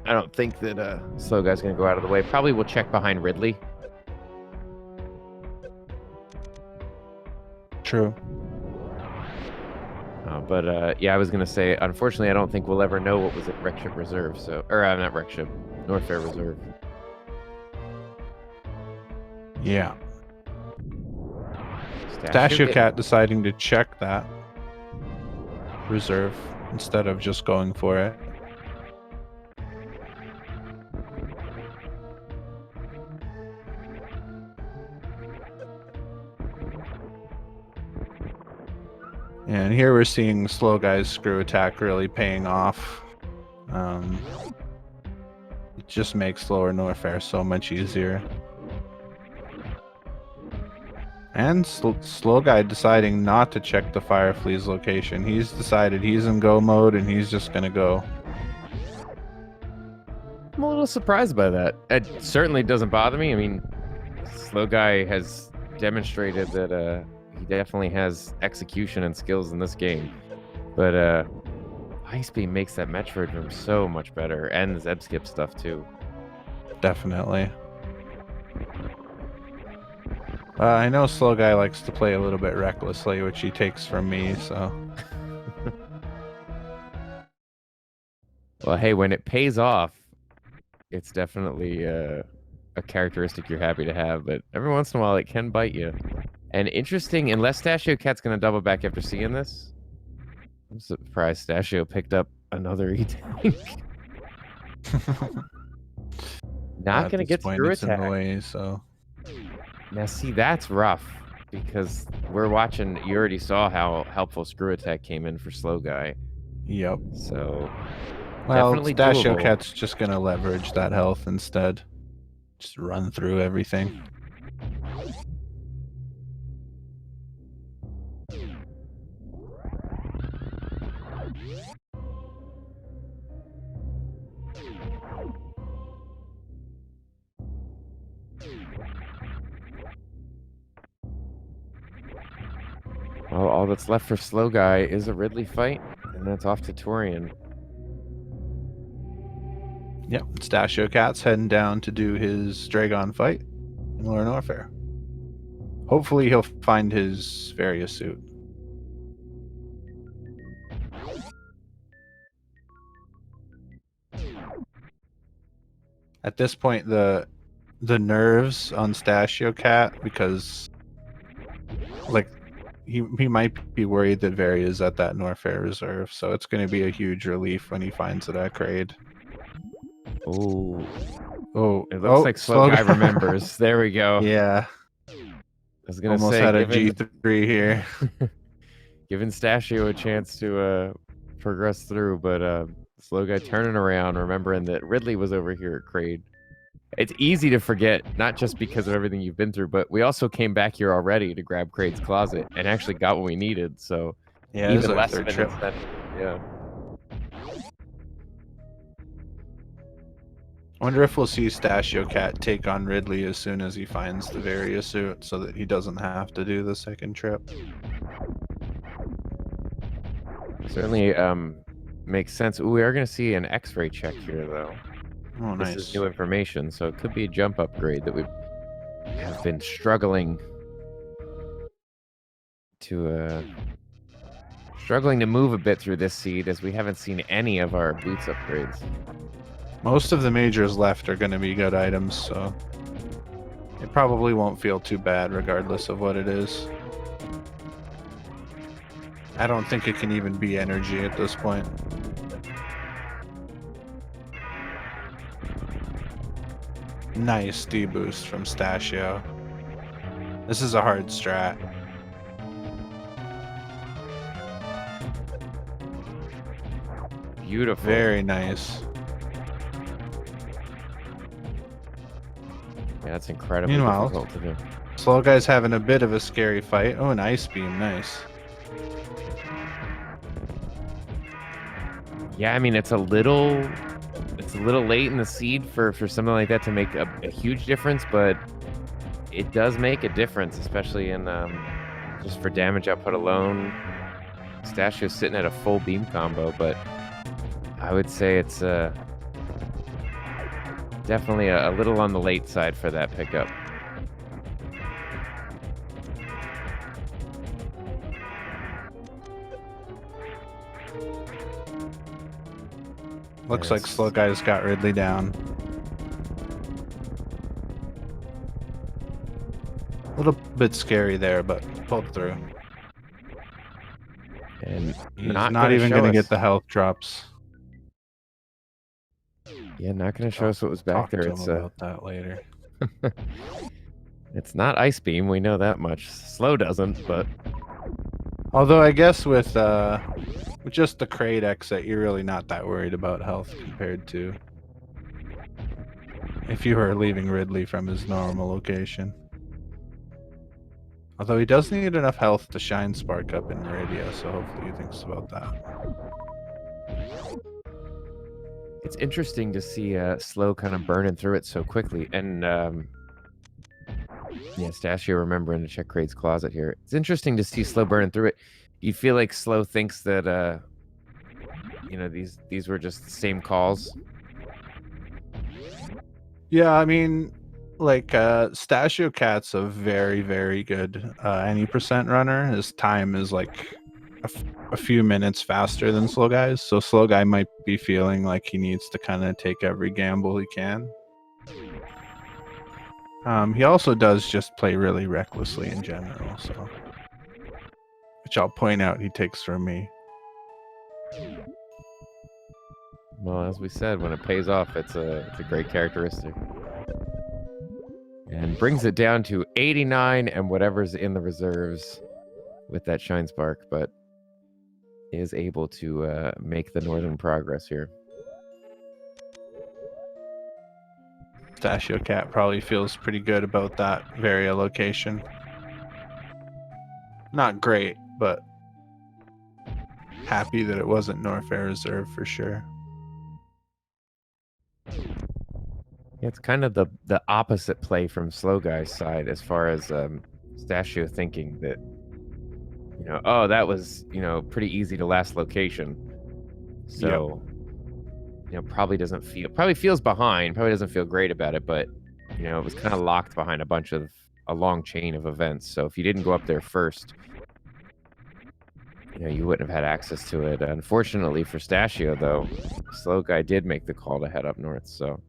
I don't think that Slow Guy's going to go out of the way. Probably we'll check behind Ridley. True. But yeah, I was going to say, unfortunately, I don't think we'll ever know what was at Wreck Ship Reserve. So, or not Wreck Ship, Norfair Reserve. Yeah. Statue Cat deciding to check that reserve instead of just going for it. And here we're seeing Slow Guy's screw attack really paying off. It just makes lower Norfair so much easier. And Slow Guy deciding not to check the Fire Flea's location. He's decided he's in go mode and he's just gonna go. I'm a little surprised by that. It certainly doesn't bother me. I mean, Slow Guy has demonstrated that he definitely has execution and skills in this game. But Ice Beam makes that Metroid room so much better, and the Zeb Skip stuff too. Definitely. I know Slow Guy likes to play a little bit recklessly, which he takes from me, so... Well, hey, when it pays off, it's definitely a characteristic you're happy to have, but every once in a while it can bite you. And interesting, unless Stashio Cat's going to double back after seeing this, I'm surprised Stashio picked up another E-Tank. Not going to get point, Screw it's Attack. in the way, so... Now, see, that's rough, because we're watching, you already saw how helpful Screw Attack came in for Slow Guy. Yep. So, well, definitely Stashio doable. Cat's just going to leverage that health instead. Just run through everything. Well, all that's left for Slow Guy is a Ridley fight, and that's off to Torian. Yep, Stashio Cat's heading down to do his Dragon fight in Lorne Warfare. Hopefully he'll find his Varia suit. At this point, the nerves on Stashio Cat, because like he might be worried that Varia is at that Norfair reserve, so it's going to be a huge relief when he finds it at Kraid. Oh, it looks like Slow Guy remembers. There we go. Yeah. I was gonna almost say, had a G3 here. Giving Stashio a chance to progress through, but Slow Guy turning around, remembering that Ridley was over here at Kraid. It's easy to forget, not just because of everything you've been through, but we also came back here already to grab Kraid's closet and actually got what we needed. So yeah, even less of an trip. Yeah. I wonder if we'll see Stashio Cat take on Ridley as soon as he finds the Varia suit, so that he doesn't have to do the second trip. Certainly makes sense. Ooh, we are going to see an X-ray check here, though. Oh, nice. This is new information, so it could be a jump upgrade that we have been struggling to move a bit through this seed, as we haven't seen any of our boots upgrades. Most of the majors left are going to be good items, so it probably won't feel too bad regardless of what it is. I don't think it can even be energy at this point. Nice D-boost from Stashio. This is a hard strat. Beautiful. Very nice. Yeah, that's incredibly difficult to do. Slow Guy's having a bit of a scary fight. Oh, an Ice Beam. Nice. Yeah, I mean, it's a little late in the seed for something like that to make a huge difference, but it does make a difference, especially in just for damage output alone. Stashio's sitting at a full beam combo, but I would say it's definitely a little on the late side for that pickup. Looks like Slow Guy's got Ridley down. A little bit scary there, but pulled through. And he's not even going to get the health drops. Yeah, not going to show us what was back there. It's about that later. It's not Ice Beam, we know that much. Slow doesn't, but although I guess with just the Kraid exit, you're really not that worried about health compared to if you were leaving Ridley from his normal location. Although he does need enough health to shine Spark up in Meridia, so hopefully he thinks about that. It's interesting to see Slow kind of burning through it so quickly. And yeah, Stashio remembering to check Kraid's closet here. It's interesting to see Slow burning through it. You feel like Slow thinks that you know, these were just the same calls. Yeah, I mean, like Stashio Cat's a very, very good any percent runner. His time is like a few minutes faster than Slow Guy's, so Slow Guy might be feeling like he needs to kind of take every gamble he can. He also does just play really recklessly in general, so which I'll point out he takes from me. Well, as we said, when it pays off, it's a great characteristic. And brings it down to 89 and whatever's in the reserves with that Shine Spark, but is able to make the Northern progress here. Stashio Cat probably feels pretty good about that Varia location. Not great, but happy that it wasn't Norfair Reserve for sure. It's kind of the opposite play from Slow Guy's side as far as Stashio thinking that, oh, that was, pretty easy to last location. So, probably feels behind, probably doesn't feel great about it, but, it was kind of locked behind a long chain of events. So if you didn't go up there first, you wouldn't have had access to it. Unfortunately for Stashio, though, Slow Guy did make the call to head up north, so.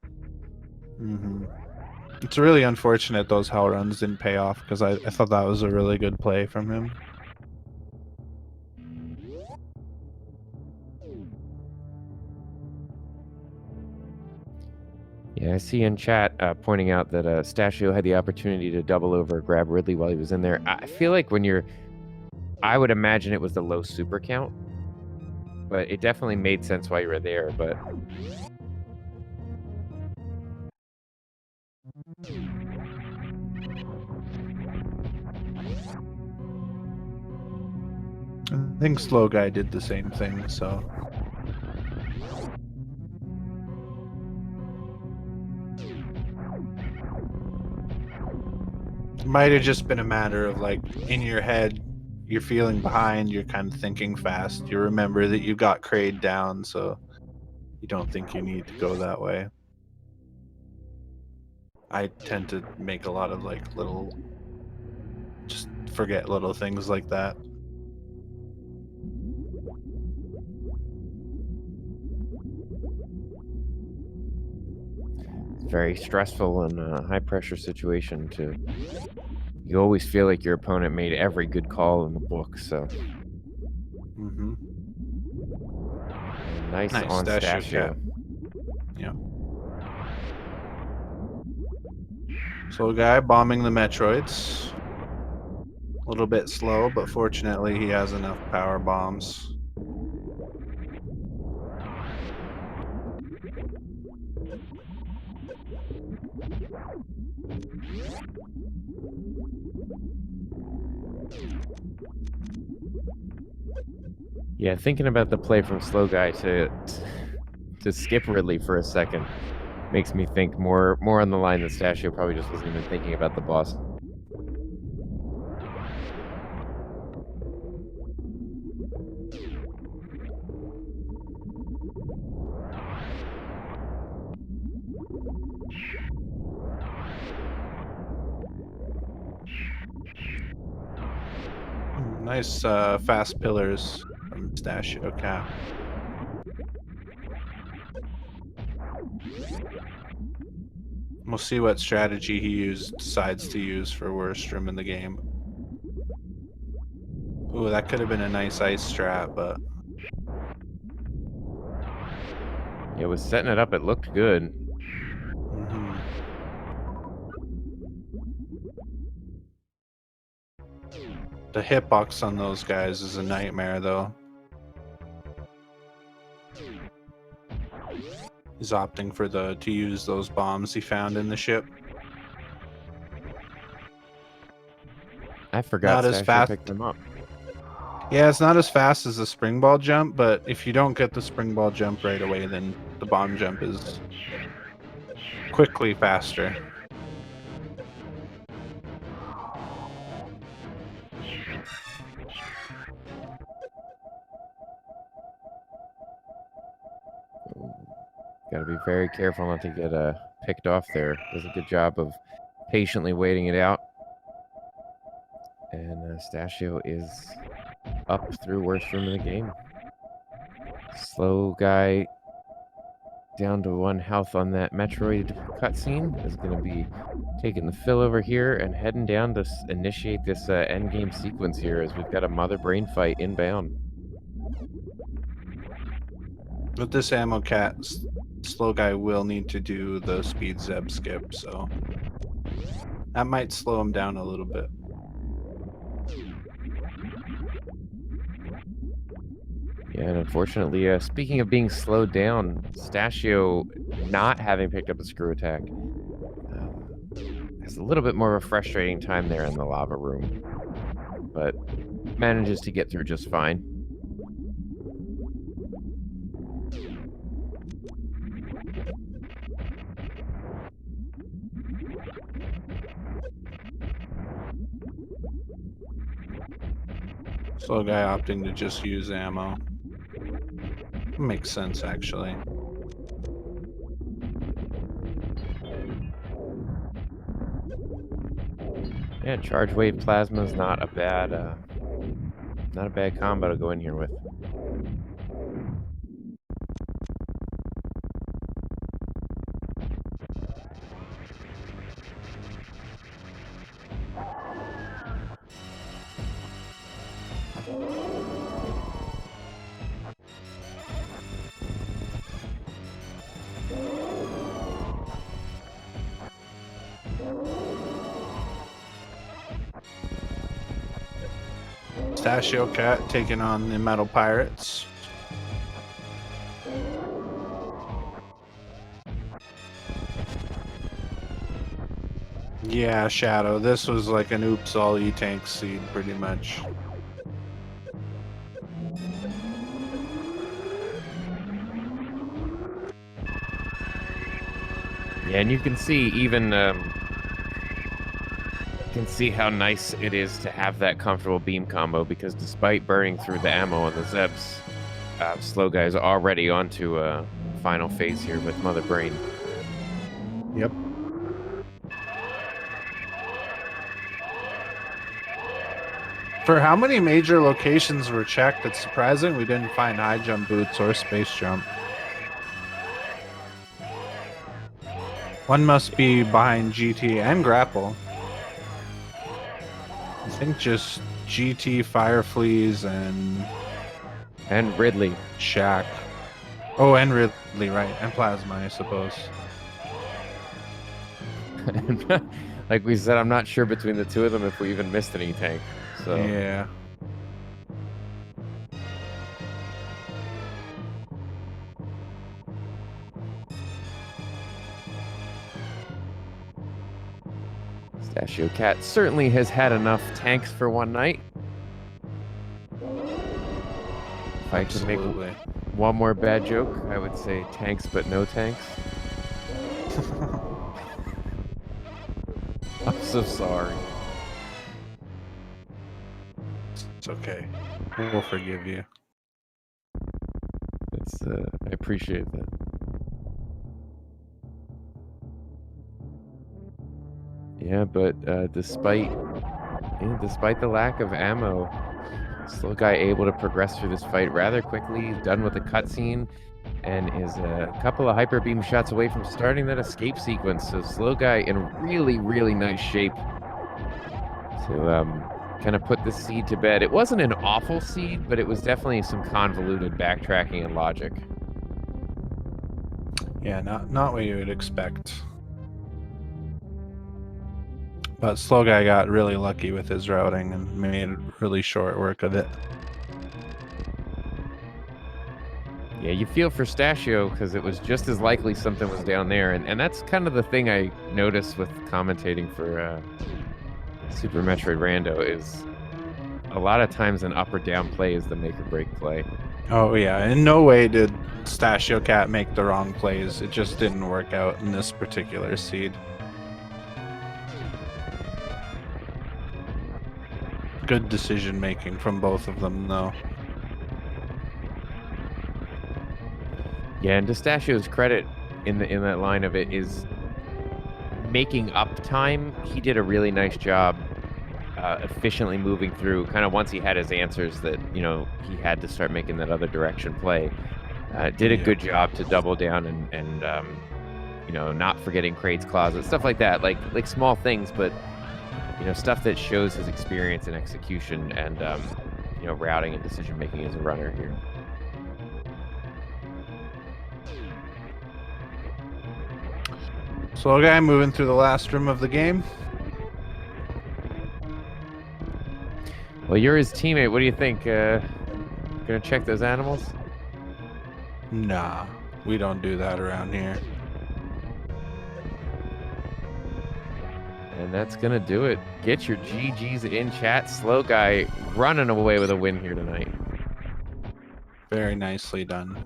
It's really unfortunate those hell runs didn't pay off because I thought that was a really good play from him. Yeah, I see in chat pointing out that Stashio had the opportunity to double over, grab Ridley while he was in there. I feel like I would imagine it was the low super count, but it definitely made sense while you were there. But I think Slow Guy did the same thing, so. It might have just been a matter of like in your head, you're feeling behind, you're kind of thinking fast. You remember that you got Kraid down, so you don't think you need to go that way. I tend to make a lot of like just forget little things like that. it's very stressful and high pressure situation you always feel like your opponent made every good call in the book. So nice on Stashio. Yeah. Slow Guy bombing the Metroids. A little bit slow, but fortunately he has enough power bombs. Yeah, thinking about the play from Slow Guy to skip Ridley for a second makes me think more on the line that Stashio probably just wasn't even thinking about the boss. Nice fast pillars from Stashio Cat. We'll see what strategy he decides to use for Worstrom in the game. Ooh, that could have been a nice ice strat, but Yeah, was setting it up. It looked good. The hitbox on those guys is a nightmare, though. He's opting for to use those bombs he found in the ship. I forgot Not as Stashio fast. picked them up. Yeah, it's not as fast as the spring ball jump, but if you don't get the spring ball jump right away, then the bomb jump is quickly faster. Got to be very careful not to get picked off there. Does a good job of patiently waiting it out. And Stashio is up through worst room in the game. Slow guy down to 1 health on that Metroid cutscene is going to be taking the fill over here and heading down to initiate this endgame sequence here as we've got a mother brain fight inbound. With this ammo cat, slow guy will need to do the speed zeb skip, so that might slow him down a little bit. Yeah, and unfortunately, speaking of being slowed down, Stashio not having picked up a screw attack has a little bit more of a frustrating time there in the lava room, but manages to get through just fine. Slow guy opting to just use ammo. Makes sense, actually. Yeah, charge wave plasma is not a bad combo to go in here with. Stashio cat taking on the metal pirates. Yeah, Shadow. This was like an oops all E-tank seed, pretty much. Yeah, and you can see even can see how nice it is to have that comfortable beam combo, because despite burning through the ammo on the Zebs, Slow Guy's already onto a final phase here with Mother Brain. Yep. For how many major locations were checked, it's surprising we didn't find high jump boots or space jump. One must be behind GT and Grapple. I think just GT, Firefleas, and Ridley. Shaq. Oh, and Ridley, right. And Plasma, I suppose. Like we said, I'm not sure between the two of them if we even missed any tank. So yeah. Stashio Cat certainly has had enough tanks for one night. If I could make one more bad joke, I would say tanks but no tanks. I'm so sorry. It's okay. We'll forgive you. It's I appreciate that. Yeah, but despite the lack of ammo, Slow Guy able to progress through this fight rather quickly. He's done with the cutscene and is a couple of hyper beam shots away from starting that escape sequence. So Slow Guy in really, really nice shape to kind of put the seed to bed. It wasn't an awful seed, but it was definitely some convoluted backtracking and logic. Yeah, not what you would expect. But Slow Guy got really lucky with his routing and made really short work of it. Yeah, you feel for Stashio because it was just as likely something was down there. And that's kind of the thing I noticed with commentating for Super Metroid Rando is a lot of times an up or down play is the make or break play. Oh yeah, in no way did Stashio Cat make the wrong plays. It just didn't work out in this particular seed. Good decision making from both of them, though. Yeah, and to Stashio's credit in that line of it is making up time, he did a really nice job efficiently moving through. Kind of once he had his answers that he had to start making that other direction play. Did a good job to double down and not forgetting crates, closets, stuff like that. Like small things, but stuff that shows his experience in execution and routing and decision making as a runner here. Slow guy moving through the last room of the game. Well, you're his teammate. What do you think? Gonna check those animals? Nah, we don't do that around here. And that's gonna do it. Get your GGs in chat. Slow guy running away with a win here tonight. Very nicely done.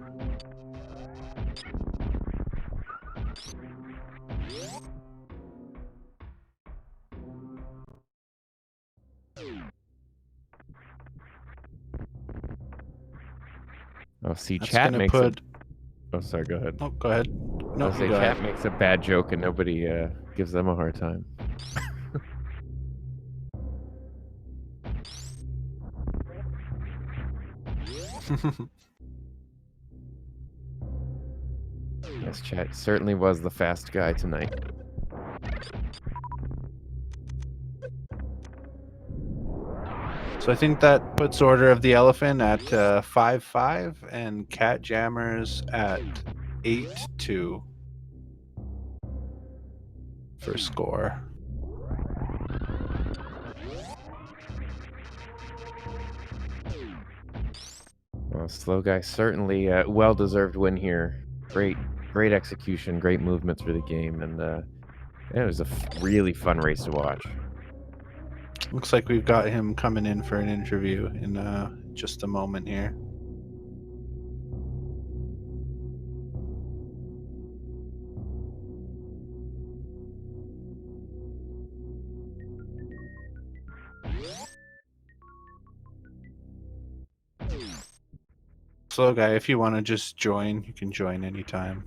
Oh, see, That's chat gonna makes put... Oh, sorry, go ahead. Oh, go ahead. No, Say chat makes a bad joke and nobody gives them a hard time. Yes, chat certainly was the fast guy tonight. So I think that puts Order of the Elephant at 5-5 and catJammers at 8-2 for score. Well, Slow guy certainly well-deserved win here. Great execution, great movement through the game, and it was a really fun race to watch. Looks like we've got him coming in for an interview in just a moment here. Slow guy, if you want to just join, you can join anytime.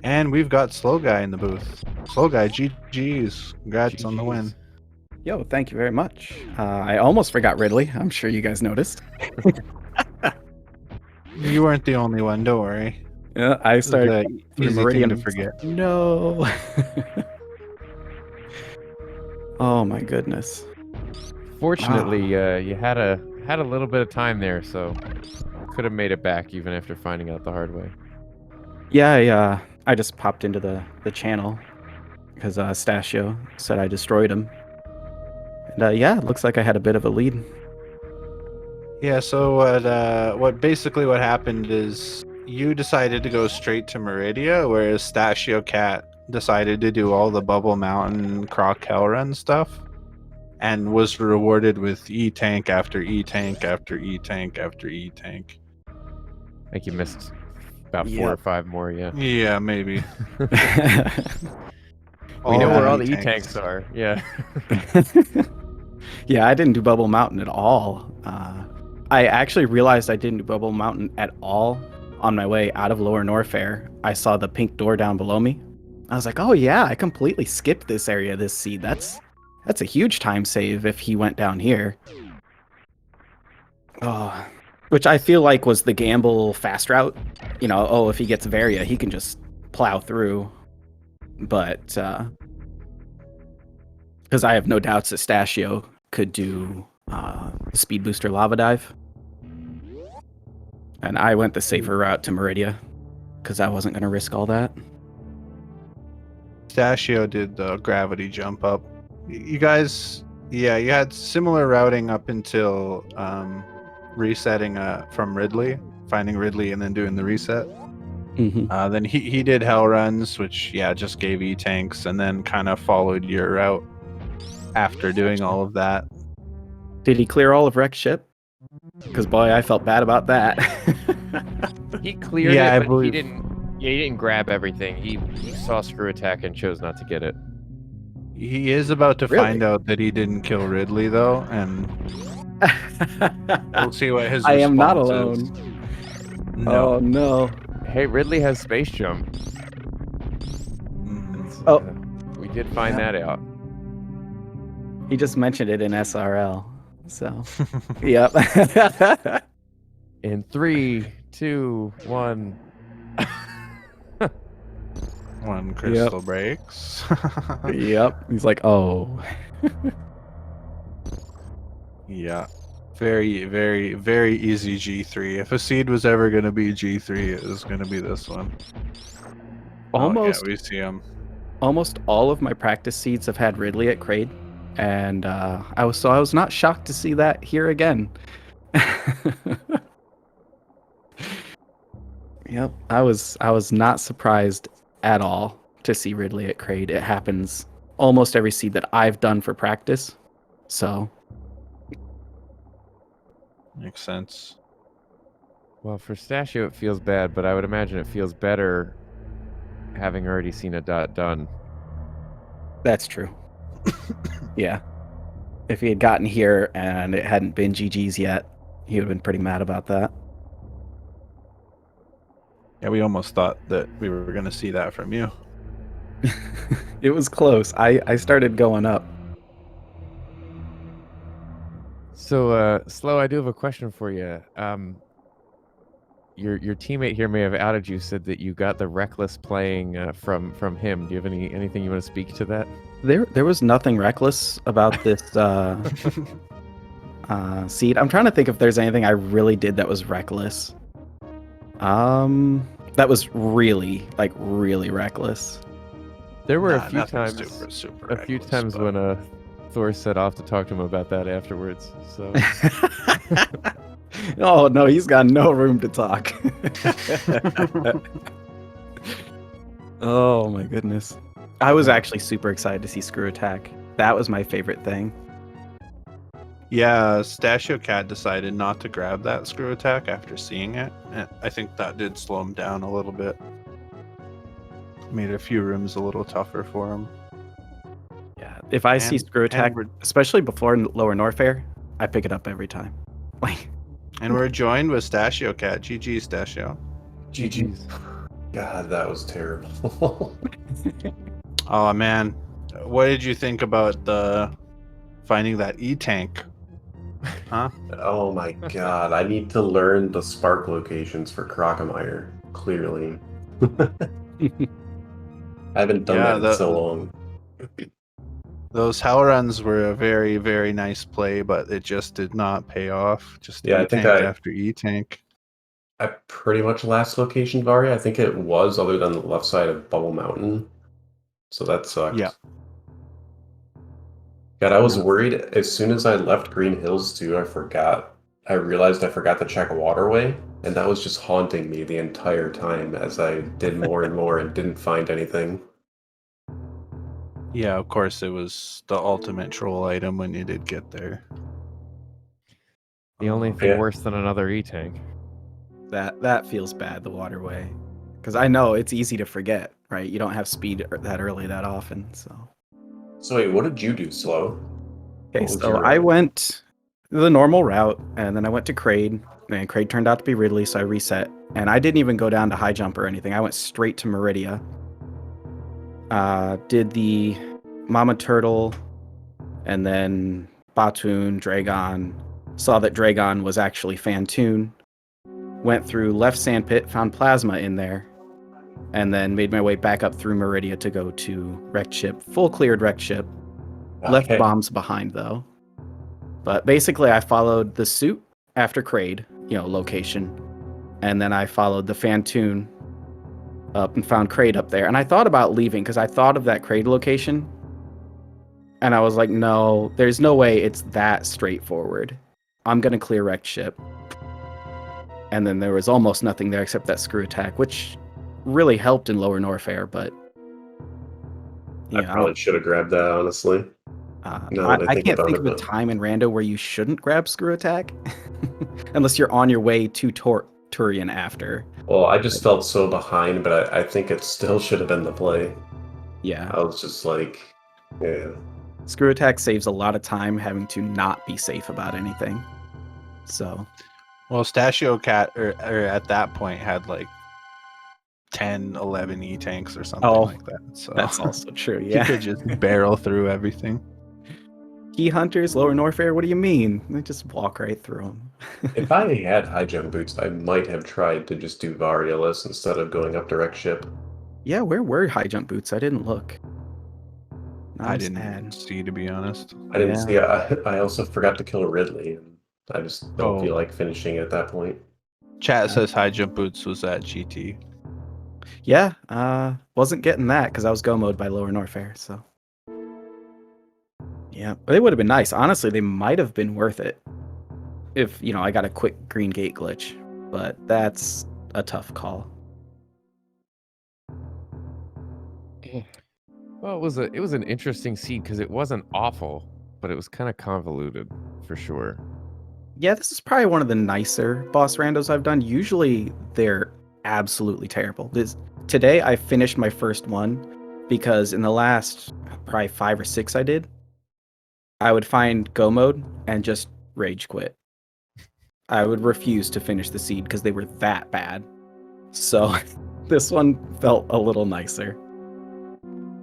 And we've got Slow Guy in the booth. Slow Guy, GG's. Congrats on the win. Yo, thank you very much. I almost forgot Ridley. I'm sure you guys noticed. You weren't the only one, don't worry. Yeah, I started the easy Meridian thing to forget. No. Oh my goodness. Fortunately, you had a little bit of time there, so could have made it back even after finding out the hard way. Yeah, I just popped into the channel because Stashio said I destroyed him. And yeah, it looks like I had a bit of a lead. Yeah, so what happened is you decided to go straight to Meridia, whereas Stashio Cat decided to do all the Bubble Mountain Croc Hell Run stuff and was rewarded with E-Tank after E-Tank after E-Tank after E-Tank. I think you missed about 4 or 5 more, yeah. Yeah, maybe. We know where all the E-Tanks are, yeah. Yeah, I didn't do Bubble Mountain at all. I actually realized I didn't do Bubble Mountain at all on my way out of Lower Norfair. I saw the pink door down below me. I was like, oh yeah, I completely skipped this area, this seed. That's a huge time save if he went down here. Oh, which I feel like was the gamble fast route. You know, oh, if he gets Varia, he can just plow through. But, because I have no doubts that Stashio could do Speed Booster Lava Dive. And I went the safer route to Meridia, because I wasn't going to risk all that. Stashio did the gravity jump up. You guys, yeah, you had similar routing up until resetting from Ridley, finding Ridley and then doing the reset. Mm-hmm. Then he did Hell Runs, which, yeah, just gave E-Tanks, and then kind of followed your route after doing all of that. Did he clear all of Wreck's ship? Because, boy, I felt bad about that. He cleared Yeah, it, I but he believe- didn't grab everything. He saw Screw Attack and chose not to get it. He is about to Really? find out that he didn't kill Ridley, though, and we'll see what his I am not response is. alone. No. Oh no. Hey, Ridley has space jump. Mm. Oh. We did find that out. He just mentioned it in SRL. So, yep. In 3, 2, 1. One crystal breaks. Yep. He's like, oh. Yeah. Very, very, very easy G3. If a seed was ever going to be G3, it was going to be this one. Almost, Oh, yeah, we see him. almost all of my practice seeds have had Ridley at Kraid, and I was not shocked to see that here again. Yep, I was not surprised at all to see Ridley at Kraid. It happens almost every seed that I've done for practice, so Makes sense. Well, for Stashio, it feels bad, but I would imagine it feels better having already seen it done. that's true. Yeah, if he had gotten here and it hadn't been GG's yet, he would have been pretty mad about that. Yeah, we almost thought that we were going to see that from you. It was close. I started going up. So, Slow, I do have a question for you. Your teammate here may have outed you, said that you got the reckless playing from him. Do you have anything you want to speak to that? There was nothing reckless about this seed. I'm trying to think if there's anything I really did that was reckless. That was really reckless. There were Nah, a few nothing times, super a few reckless, times but- when Thor set off to talk to him about that afterwards. So Oh no, he's got no room to talk. Oh my goodness. I was actually super excited to see Screw Attack. That was my favorite thing. Yeah, Stashio Cat decided not to grab that screw attack after seeing it. And I think that did slow him down a little bit. Made a few rooms a little tougher for him. Yeah, if I see And- Screw Attack, and we're- especially before Lower Norfair, I pick it up every time. Like, And we're joined with Stashio Cat. GG, Stashio. GG's. God, that was terrible. Oh man, what did you think about the finding that E-tank? Huh? Oh my god, I need to learn the spark locations for Crocomire, clearly. I haven't done Yeah, that in so long. Those hell runs were a very, very nice play, but it just did not pay off. Just Yeah, I think E-tank after E-tank. I pretty much last location Varia. I think it was, other than the left side of Bubble Mountain. So that sucked. Yeah. God, I was Yeah. worried as soon as I left Green Hills too, I realized I forgot to check Waterway, and that was just haunting me the entire time as I did more and more and didn't find anything. Yeah, of course, it was the ultimate troll item when you did get there. The only thing Yeah. worse than another E-tank. that feels bad, the Waterway. Because I know it's easy to forget, right? You don't have speed that early that often, so. So wait, what did you do, Slow? Okay, What was so your I route? went the normal route, and then I went to Kraid, and Kraid turned out to be Ridley, so I reset. And I didn't even go down to High Jump or anything. I went straight to Meridia. Did the Mama Turtle, and then Batoon, Dragon. Saw that Dragon was actually Fantoon. Went through left sandpit, found Plasma in there, and then made my way back up through Meridia to go to Wrecked Ship. Full cleared Wrecked Ship. Left Okay. bombs behind though. But basically I followed the suit after Kraid, location. And then I followed the Fantoon up and found Kraid up there. And I thought about leaving because I thought of that Kraid location. And I was like, no, there's no way it's that straightforward. I'm going to clear Wrecked Ship. And then there was almost nothing there except that Screw Attack, which really helped in Lower Norfair, but I probably should have grabbed that, honestly. No, I can't think of a time in Rando where you shouldn't grab Screw Attack. Unless you're on your way to Turian after. Well, I just felt so behind, but I think it still should have been the play. Yeah. I was just like, yeah. Screw Attack saves a lot of time having to not be safe about anything. So. Well, Stachio Cat or at that point had like 10, 11 E-tanks or something Oh, like that. So That's also true. he Yeah. could just barrel through everything. Key hunters, lower Norfair. What do you mean? They just walk right through them. If I had high jump boots, I might have tried to just do Variolus instead of going up direct ship. Yeah, where were high jump boots? I didn't look. Now I I'm didn't sad. see, to be honest. I didn't Yeah. see. I also forgot to kill Ridley, and I just don't feel Oh. like finishing it at that point. Chat says high jump boots was at GT. Yeah, wasn't getting that because I was go mode by lower Norfair, so. Yeah, they would have been nice. Honestly, they might have been worth it if, I got a quick green gate glitch, but that's a tough call. Well, it was an interesting seed because it wasn't awful, but it was kind of convoluted for sure. Yeah, this is probably one of the nicer boss randos I've done. Usually they're absolutely terrible. Today I finished my first one because in the last probably 5 or 6 I did, I would find go mode and just rage quit. I would refuse to finish the seed because they were that bad. So this one felt a little nicer.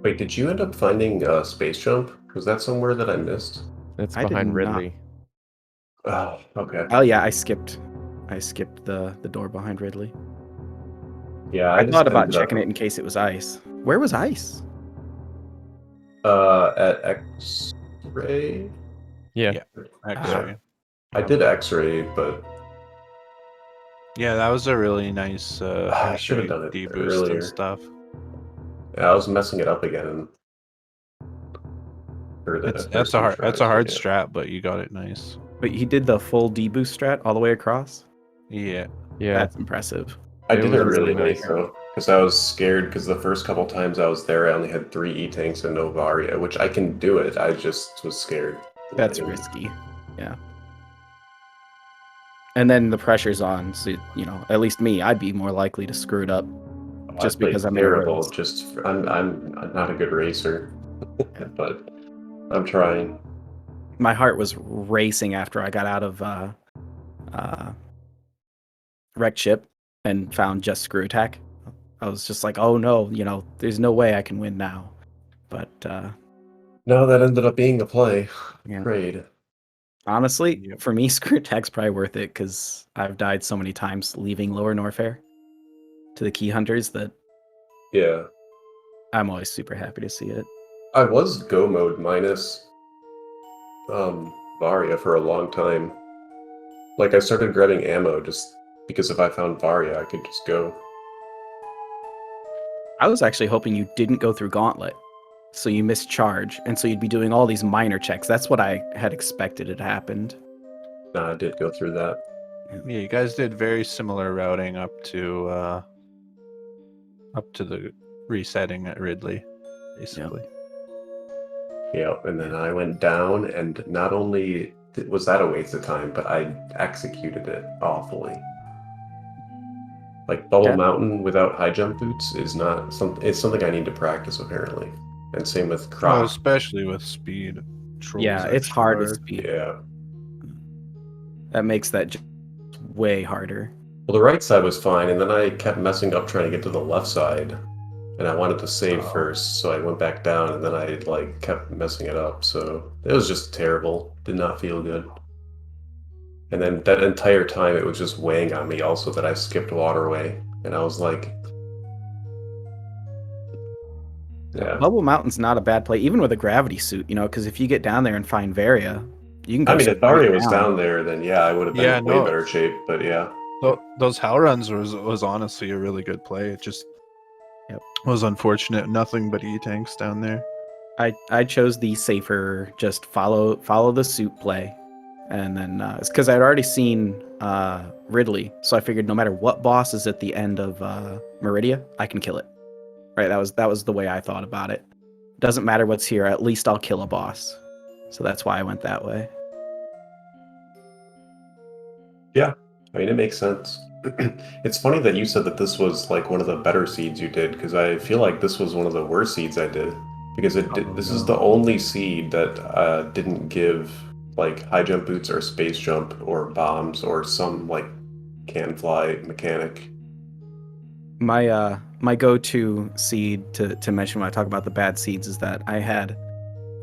Wait, did you end up finding Space Jump? Was that somewhere that I missed? That's I did behind not. Ridley. Oh, okay. Oh yeah, I skipped the door behind Ridley. Yeah, I just thought about ended up, checking it in case it was ice. Where was ice? at X-ray. Yeah. X-ray. I did X-ray, but Yeah, that was a really nice I should have X-ray done it deboost earlier. and stuff. yeah, I was messing it up again. That's a hard strat, but you got it nice. But he did the full deboost strat all the way across. Yeah. Yeah. That's impressive. I It did was it really really nice nice. though, because I was scared because the first couple times I was there, I only had 3 E-tanks and no Varia, which I can do it. I just was scared. That's And- risky. Yeah. And then the pressure's on, so at least me, I'd be more likely to screw it up just I played because I'm in a terrible. race. Just I'm not a good racer, but I'm trying. My heart was racing after I got out of wrecked ship and found just screw attack. I was just like, oh no, there's no way I can win now. But No, that ended up being the play. Yeah. Prayed. honestly, Yep. for me, screw attack's probably worth it because I've died so many times leaving lower Norfair to the key hunters that Yeah, I'm always super happy to see it. I was go mode minus Varia for a long time. Like I started grabbing ammo just because if I found Varia, I could just go. I was actually hoping you didn't go through Gauntlet, so you missed charge, and so you'd be doing all these minor checks. That's what I had expected had happened. Nah, I did go through that. Yeah, you guys did very similar routing up to the resetting at Ridley, basically. Yeah, and then I went down, and not only was that a waste of time, but I executed it awfully. Like Bubble Yeah. Mountain without high jump boots is not something. It's something I need to practice apparently, and same with Oh, Croc. especially with speed. Trolls Yeah, it's extra hard to speed. Yeah. That makes that just way harder. Well, the right side was fine, and then I kept messing up trying to get to the left side, and I wanted to save first, so I went back down, and then I kept messing it up. So it was just terrible. Did not feel good. And then that entire time, it was just weighing on me also that I skipped Waterway, and I was like, yeah. Bubble Mountain's not a bad play, even with a gravity suit, because if you get down there and find Varia, you can go I mean, if straight Varia was down. down there, then yeah, I would have been Yeah, in way no. better shape. But yeah, Those hell runs was honestly a really good play. It just was unfortunate. Nothing but E-tanks down there. I chose the safer, just follow the suit play, and then it's because I'd already seen Ridley, so I figured no matter what boss is at the end of Meridia, I can kill it. Right, that was the way I thought about it. Doesn't matter what's here, at least I'll kill a boss. So that's why I went that way. yeah. I mean, it makes sense. It's funny that you said that this was one of the better seeds you did, because I feel like this was one of the worst seeds I did, because this is the only seed that didn't give high jump boots or space jump or bombs or some can fly mechanic. My go-to seed to mention when I talk about the bad seeds is that I had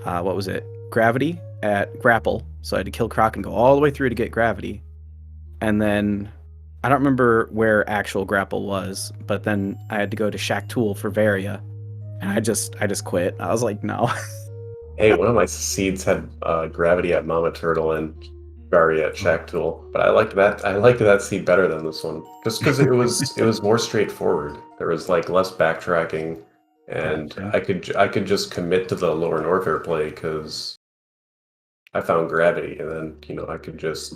what was it? Gravity at grapple. So I had to kill Croc and go all the way through to get gravity. And then I don't remember where actual grapple was, but then I had to go to Shack Tool for Varia. And I just quit. I was like, no. Hey, one of my seeds had gravity at Mama Turtle and Varia at Shack Tool, but I liked that seed better than this one, just because it was more straightforward. There was like less backtracking, and Gotcha. I could just commit to the lower Norfair play because I found gravity, and then I could just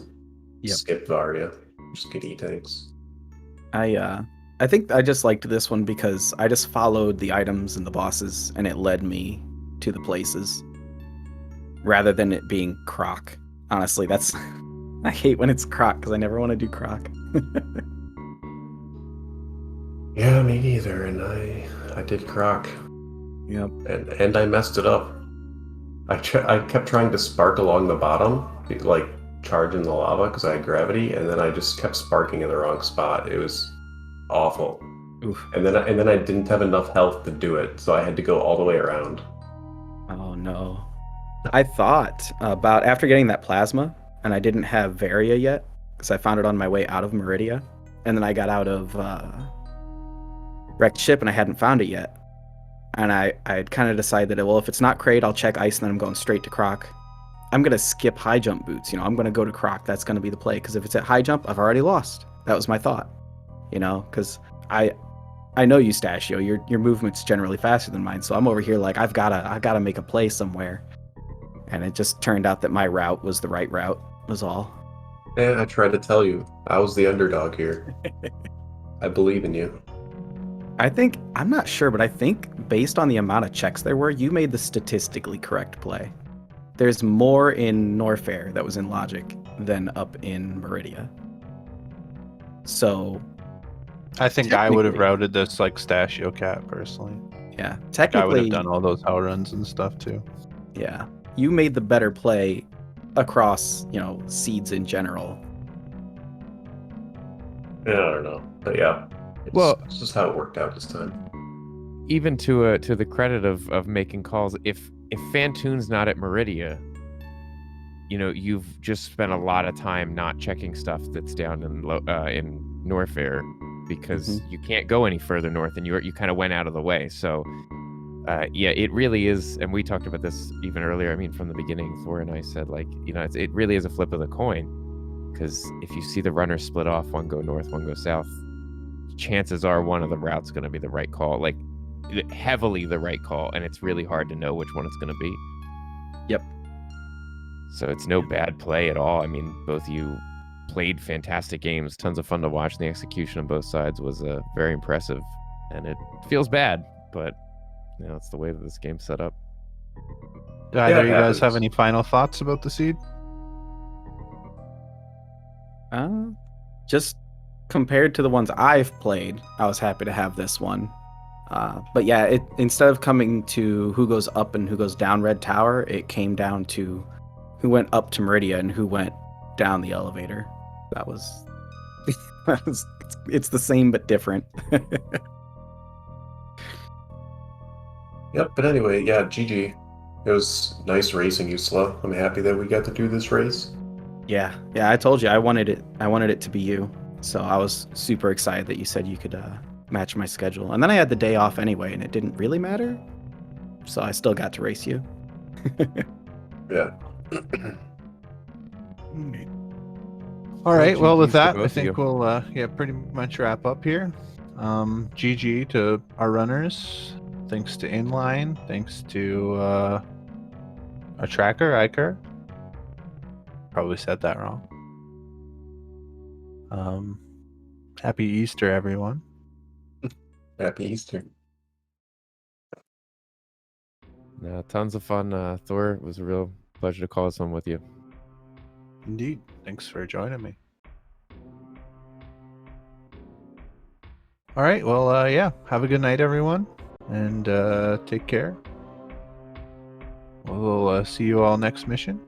skip Varia, just get E-tanks. I think I just liked this one because I just followed the items and the bosses, and it led me to the places, rather than it being Croc. Honestly, that's I hate when it's Croc because I never want to do Croc. Yeah, me neither, and I did Croc. Yep. And I messed it up. I kept trying to spark along the bottom, like charge in the lava because I had gravity, and then I just kept sparking in the wrong spot. It was awful. Oof. And then I didn't have enough health to do it, so I had to go all the way around. Oh no. I thought about after getting that plasma, and I didn't have Varia yet because I found it on my way out of Meridia, and then I got out of Wrecked Ship and I hadn't found it yet. And I had kind of decided that, well, if it's not Kraid, I'll check Ice and then I'm going straight to Croc. I'm going to skip high jump boots. I'm going to go to Croc. That's going to be the play. Because if it's at high jump, I've already lost. That was my thought. Because I know you, Stashio. Your movement's generally faster than mine. So I'm over here like, I've got to make a play somewhere. And it just turned out that my route was the right route, was all. Yeah, I tried to tell you. I was the underdog here. I believe in you. I'm not sure, but I think based on the amount of checks there were, you made the statistically correct play. There's more in Norfair that was in logic than up in Meridia. So I think I would have routed this like Stashio Cat personally. Yeah, I technically would have done all those hell runs and stuff too. Yeah, you made the better play across, seeds in general. Yeah, I don't know, but yeah. It's just how it worked out this time. Even to the credit of making calls, if Fantoon's not at Meridia, you've just spent a lot of time not checking stuff that's down in Norfair because you can't go any further north, and you kind of went out of the way. So yeah, it really is, and we talked about this even earlier. I mean, from the beginning, Thor and I said it really is a flip of the coin, because if you see the runners split off, one go north, one go south, chances are one of the routes going to be the right call, like heavily the right call, and it's really hard to know which one it's going to be. Yep. So it's no bad play at all. I mean, both you played fantastic games, tons of fun to watch, and the execution on both sides was very impressive, and it feels bad, but it's the way that this game's set up. Do either of you guys have any final thoughts about the seed? Just compared to the ones I've played, I was happy to have this one. But yeah, instead of coming to who goes up and who goes down Red Tower, it came down to who went up to Meridia and who went down the elevator. That was it's the same but different. Yep, but anyway, yeah, GG. It was nice racing you, Slow. I'm happy that we got to do this race. Yeah, I told you I wanted it to be you. So I was super excited that you said you could match my schedule. And then I had the day off anyway, and it didn't really matter. So I still got to race you. Yeah. All right. Well, with that, I both of think you. we'll pretty much wrap up here. GG to our runners. Thanks to Inline. Thanks to our tracker, Iker. Probably said that wrong. Happy Easter, everyone. Happy Easter. Tons of fun, Thor. It was a real pleasure to call this one with you. Indeed. Thanks for joining me. All right. Well, yeah. Have a good night, everyone, and take care. We'll see you all next mission.